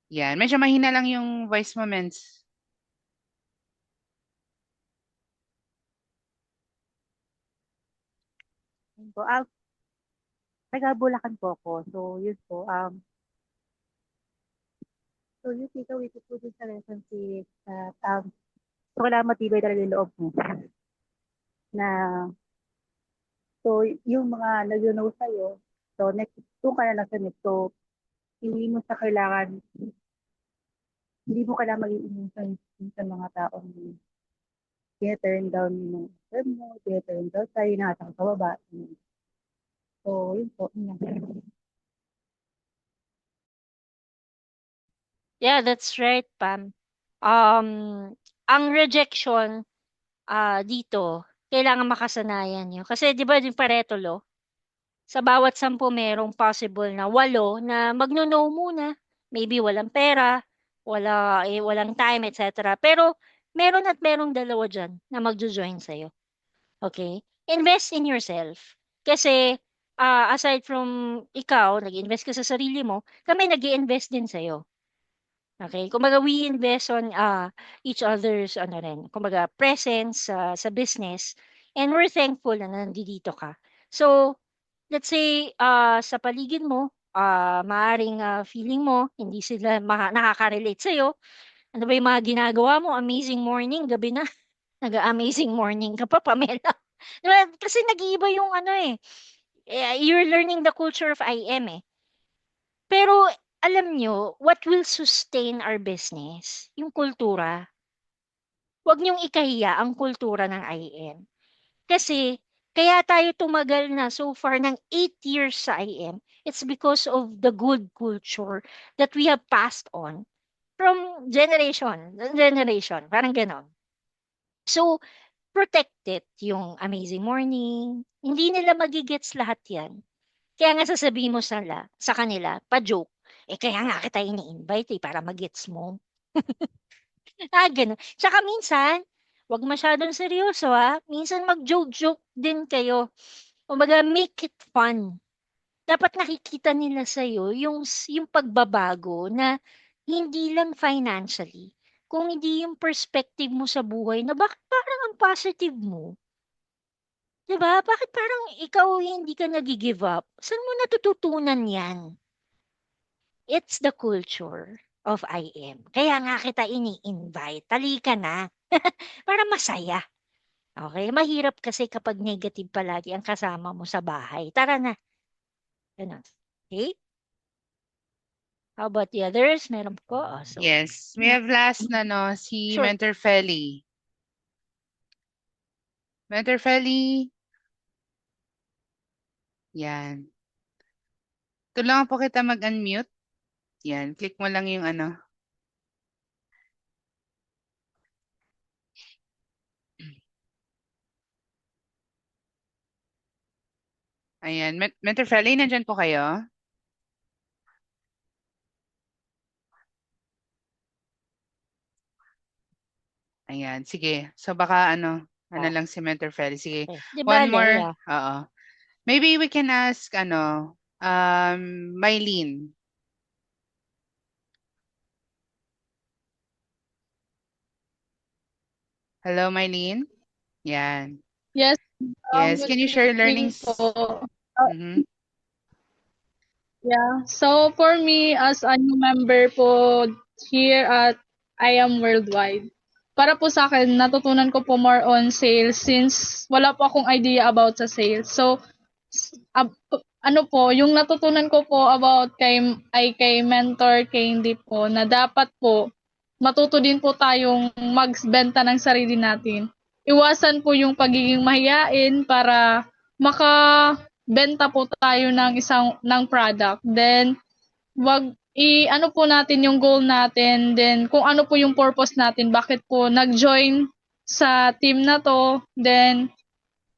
Yan. Medyo mahina lang yung voice mo, Mens. Yun po. Taga Bulacan po ako. So, yun po. So, yung takeaway ko po dun sa lesson is that, so, kailangan matibay talaga yung loob mo. Na, so, yung mga nag-know sa'yo, so, next, doon ka na lang sa next. So, hindi mo kailangan maging innocent sa mga taong turn down yung term mo, turn down sa'yo, nakatang sa baba. So, yun po. Yun lang. Yeah, that's right, Pam. Ang rejection dito, kailangan makasanayan niyo. Kasi 'di ba yung Pareto law, sa bawat 10 merong possible na 8 na magno-no muna. Maybe walang pera, walang time, etc. Pero meron at merong dalawa diyan na magjo-join sa'yo. Okay? Invest in yourself. Kasi aside from ikaw, nag-invest ka sa sarili mo, kami nag-i-invest din sa'yo. Okay? Kumbaga we invest on each other's kumbaga presence sa business and we're thankful na nandito ka. So, let's say sa paligid mo, maaring feeling mo hindi sila nakaka-relate sa'yo. Ano ba yung mga ginagawa mo? Amazing morning, gabi na. Nag-amazing morning ka pa, Pamela. Diba? Kasi nag-iiba yung you're learning the culture of IM eh. Pero alam nyo, what will sustain our business? Yung kultura. Huwag niyong ikahiya ang kultura ng IM. Kasi, kaya tayo tumagal na so far ng 8 years sa IM, it's because of the good culture that we have passed on from generation to generation. Parang ganon. So, protect it, yung amazing morning. Hindi nila magigets lahat yan. Kaya nga sasabihin mo sa kanila, pa-joke, kaya nga kita ini-invite para mag-gets mo. Ganun. Tsaka minsan, wag masyadong seryoso minsan mag-joke-joke din kayo. Kumbaga, make it fun. Dapat nakikita nila sa'yo yung pagbabago na hindi lang financially, kung hindi yung perspective mo sa buhay na bakit parang ang ang positive mo? 'Di ba? Bakit parang ikaw hindi ka nagi-give up? Saan mo natututunan 'yan? It's the culture of IM. Kaya nga kita ini-invite. Halika na. Para masaya. Okay? Mahirap kasi kapag negative palagi ang kasama mo sa bahay. Tara na. Ganun. Okay? How about the others? Meron po. So, Yes. We have last na, no, si Sure. Mentor Feli. Mentor Feli. Yan. Tulungan po kita mag-unmute. Yan. Click mo lang yung ano. Ayan. Mentor Feli, nandyan po kayo? Ayan. Sige. So baka ano lang si Mentor Feli. Sige. Okay. Di One bale, more. yeah. Oo. Maybe we can ask, Mylene. Hello, Mylene? Yan. Yes, Yes. good Can you share evening learnings? po. Mhm. Yeah, so for me as a new member po here at I Am Worldwide, para po sa akin, natutunan ko po more on sales since wala po akong idea about sa sales. So, ano po, yung natutunan ko po about kay Mentor Candy po, na dapat po, matuto din po tayong magbenta ng sarili natin. Iwasan po yung pagiging mahiyain para makabenta po tayo ng product. Then, ano po natin yung goal natin, then kung ano po yung purpose natin, bakit po nag-join sa team na to, then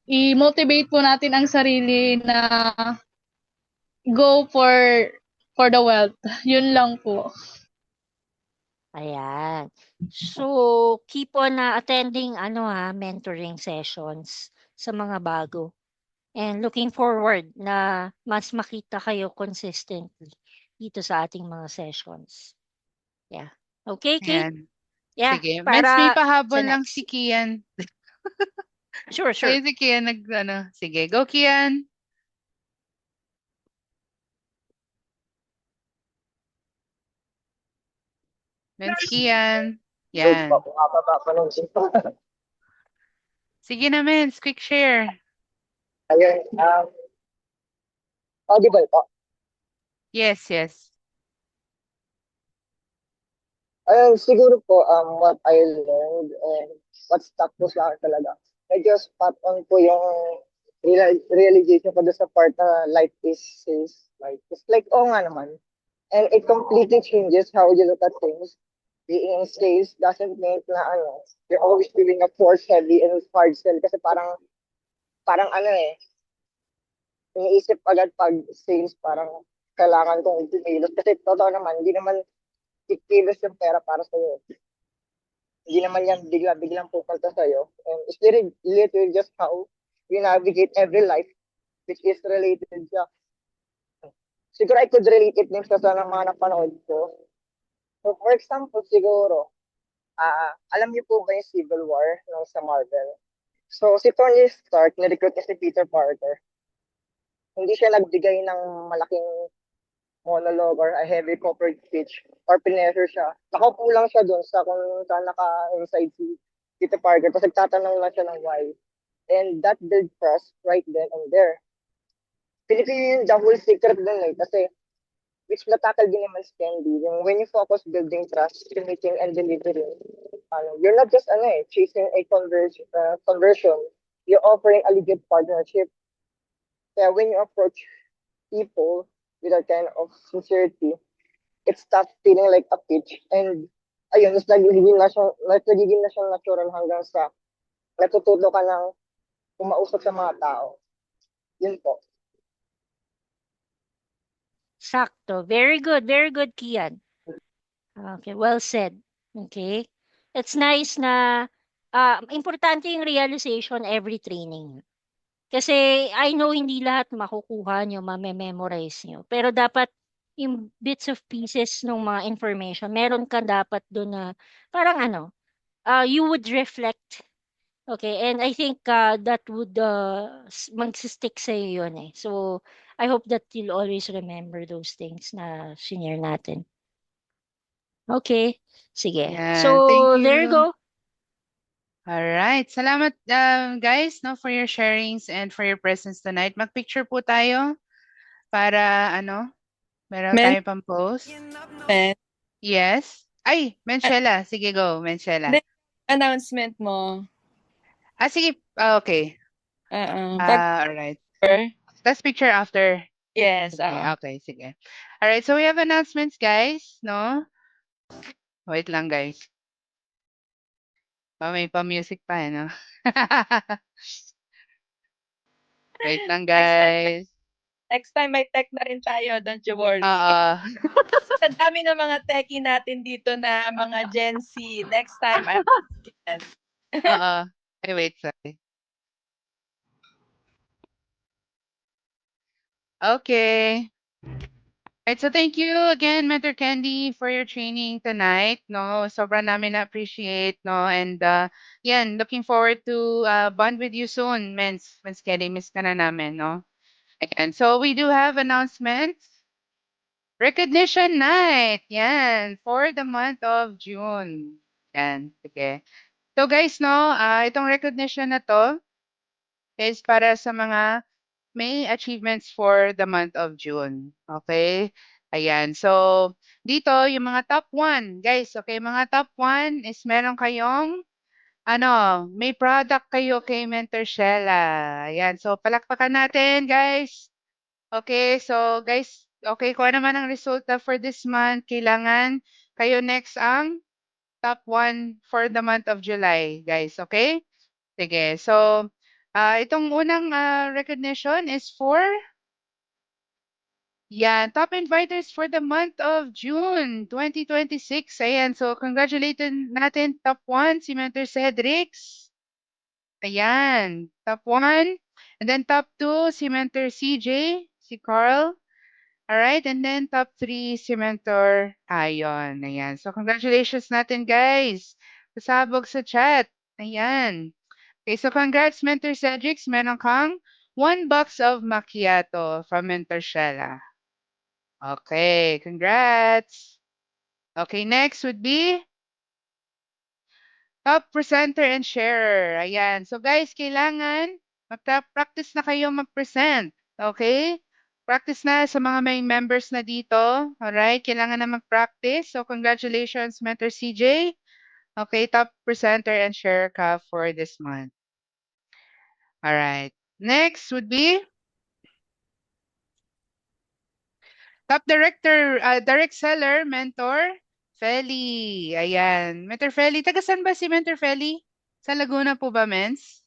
i-motivate po natin ang sarili na go for the wealth. Yun lang po. Ayan. So, keep on attending mentoring sessions sa mga bago. And looking forward na mas makita kayo consistently dito sa ating mga sessions. Yeah. Okay, Kate? Ayan. Yeah, Sige. Mens, may para pahabol sa lang next. si Kian. Sure. Ayun si Kian Sige, go Kian. Mens Kian. Yan. Sige na, Mens. Quick share. Ayun, audible po. Yes. Ayun, siguro po, what I learned and what stuck po sa akin talaga. Medyo spot on po yung realization ko doon sa part na life is sales. Like, it's like, oo nga naman. And it completely changes how you look at things. Being in sales doesn't mean na you're always doing a force heavy and hard sell kasi parang iniisip agad pag sales parang kailangan kong kumilos kasi totoo naman, hindi naman kikilos yung pera para sa'yo. Hindi naman yan bigla-biglang pupunta sa'yo. And it's literally just how we navigate every life which is related siya. Siguro I could relate it din sa mga napanood ko. So for example, siguro, alam niyo po ba yung Civil War sa Marvel? So si Tony Stark, na-recruit niya si Peter Parker. Hindi siya nagbigay ng malaking monologue or a heavy corporate speech or pineser siya. Nakaupo lang siya doon sa kung saan naka-inside si Peter Parker. Tapos nagtatanong lang siya ng why. And that build trust right then and there. Pinipili yung the whole secret dun kasi which natakal din naman si Candy. Yung when you focus building trust, committing and delivering, you're not just chasing a conversion. You're offering a legit partnership. Kaya when you approach people with that kind of sincerity, it stops feeling like a pitch. And ayun, mas nagiging na siyang natural hanggang sa natututo ka ng kumausap sa mga tao. Yun po. Sakto. Very good, Kian. Okay, well said. Okay. It's nice na importante yung realization every training. Kasi I know hindi lahat makukuha nyo, mamememorize nyo. Pero dapat yung bits of pieces ng mga information, meron ka dapat doon na parang you would reflect Okay, and I think that would magsistick sa'yo yun eh. So, I hope that you'll always remember those things na shinare natin. Okay, sige. Yan. Thank So, there you you. go. All right. Salamat guys no for your sharings and for your presence tonight. Mag-picture po tayo para meron Men, tayo pang post. men. Yes. Ay, Ah, Menchela. Sige, go, Menchela. Hindi, announcement mo. Sige. Okay. All right. Let's picture after. Yes, Okay, sige. All right, so we have announcements, guys, no? Wait lang, guys. May pa-music pa, no? Wait lang, guys. Next time may tech na rin tayo, don't you worry. Oo. Sa dami ng mga techie natin dito na mga Gen Z. Next time, yes. Oo. Ay, wait, sorry. Okay. Right, so thank you again, Mentor Candy, for your training tonight. No, sobrang namin na-appreciate, no, and yan, looking forward to bond with you soon, Mens Candy, miss ka na namin, no. And so we do have announcements. Recognition night, yan, for the month of June. Yan, sige. So guys, no, itong recognition na to is para sa mga may achievements for the month of June. Okay? Ayan. So, dito, yung mga top 1. Guys, okay, mga top 1 is meron kayong, may product kayo kay Mentor Shella. Ayan. So, palakpakan natin, guys. Okay, so guys, okay, kung ano man ang resulta for this month, kailangan kayo next ang top 1 for the month of July, guys. Okay? Sige. So, itong unang recognition is for top inviters for the month of June 2026. Ayan, so congratulations natin top 1 si Mentor Cedrix. Ayan, top 1. And then top 2 si Mentor CJ, si Carl. Alright, and then top 3 si Mentor Ayon. Ayan, so congratulations natin guys. Pasabog sa chat. Ayan. Okay, so congrats Mentor Cedrix. Meron kang 1 box of macchiato from Mentor Shella. Okay, congrats. Okay, next would be top presenter and sharer. Ayan. So guys, kailangan mag-practice na kayo mag-present. Okay? Practice na sa mga may members na dito. Alright? Kailangan na mag-practice. So congratulations, Mentor CJ. Okay, top presenter and sharer ka for this month. Alright. Next would be top director, direct seller, Mentor Feli. Ayan. Mentor Feli. Taga saan ba si Mentor Feli? Sa Laguna po ba, Mens?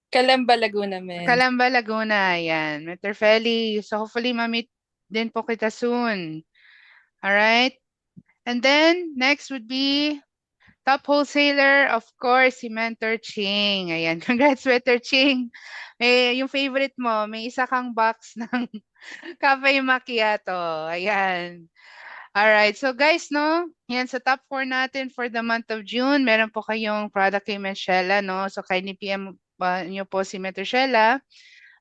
Calamba, Laguna, men. Calamba, Laguna. Ayan. Mentor Feli. So hopefully ma-meet din po kita soon. Alright. And then, next would be top wholesaler, of course, si Mentor Ching. Ayan. Congrats, Mentor Ching. Yung favorite mo, may isa kang box ng cafe macchiato. Ayan. Alright, so guys, no, yan sa top 4 natin for the month of June, meron po kayong product kay Michelle, no? So kindly PM nyo po si Michelle.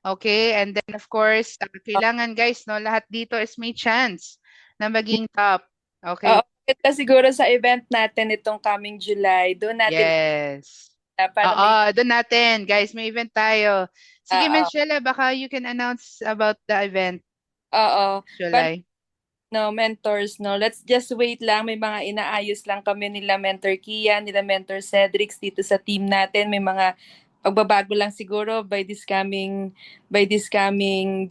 Okay, and then of course, kailangan guys, no, lahat dito is may chance na maging top. Okay? Kita siguro sa event natin itong coming July. Doon natin Yes. para doon natin. Guys, may event tayo. Sige, Michelle, baka you can announce about the event. July. No, mentors, no. Let's just wait lang. May mga inaayos lang kami nila Mentor Kian, nila Mentor Cedrix dito sa team natin. May mga pagbabago lang siguro by this coming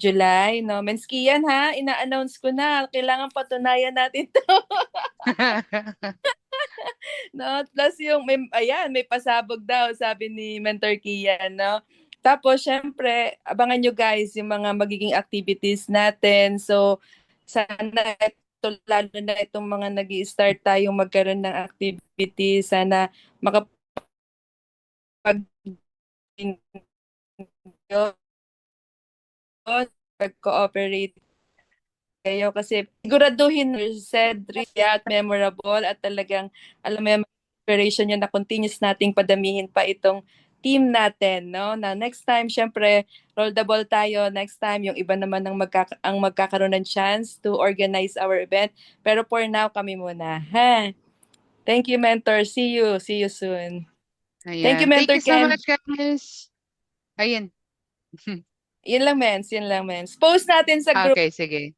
July, no. Mens Kian, ha, ina-announce ko na. Kailangan patunayan natin 'to. No, plus yung may pasabog daw sabi ni Mentor Kian, no. Tapos syempre, abangan nyo guys yung mga magiging activities natin. So sana ito, lalo na itong mga nag-i-start tayong magkaroon ng activity, sana mag-cooperate kayo kasi siguraduhin Cedric at memorable at talagang alam mo inspiration yun na continuous nating padamihin pa itong team natin, no? Na next time, syempre, roll the ball tayo. Next time, yung iba naman ang magkakaroon ng chance to organize our event. Pero for now, kami muna. Ha? Thank you, Mentor. See you. See you soon. Thank you, Ayan. Thank Mentor you so Ken. much, guys. Ayun. Yun lang, Mens. Yun lang, Mens. Post natin sa group Okay, sige.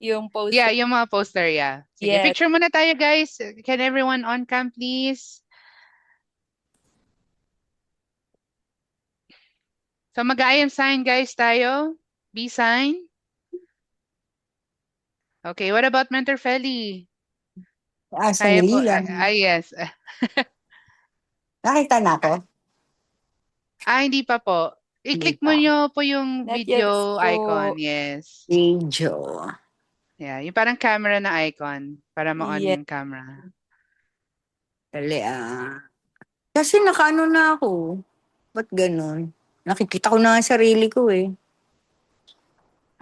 yung post. Yeah, yung mga poster, yeah. Sige, Yes. picture muna tayo, guys. Can everyone on cam, please? So, mag-I am sign, guys, tayo. B sign. Okay, what about Mentor Feli? Tayo po. Sandali lang. Yes. Nakita na ako? Hindi pa po. I-click mo pa. nyo po yung Not video yet po. icon. Yes. Video. Yeah, yung parang camera na icon para ma-on Yes. yung camera. Dali Kasi nakaano na ako. Ba't ganun? Nakikita ko na ang sarili ko eh.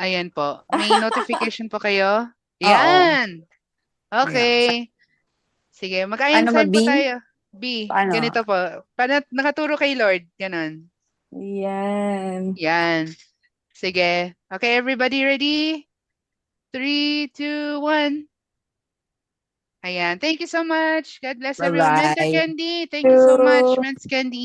Ayan po. May notification po kayo? Yan! Okay. Sige, mag-I am Ano sign ba, po B? tayo. B. Paano? Ganito po. Nakaturo kay Lord. Ganon. Yan. Yan. Sige. Okay, everybody ready? 3, 2, 1. Ayan. Thank you so much. God bless everyone. Mentor Bye-bye. Candy, thank you so much. Men's Candy.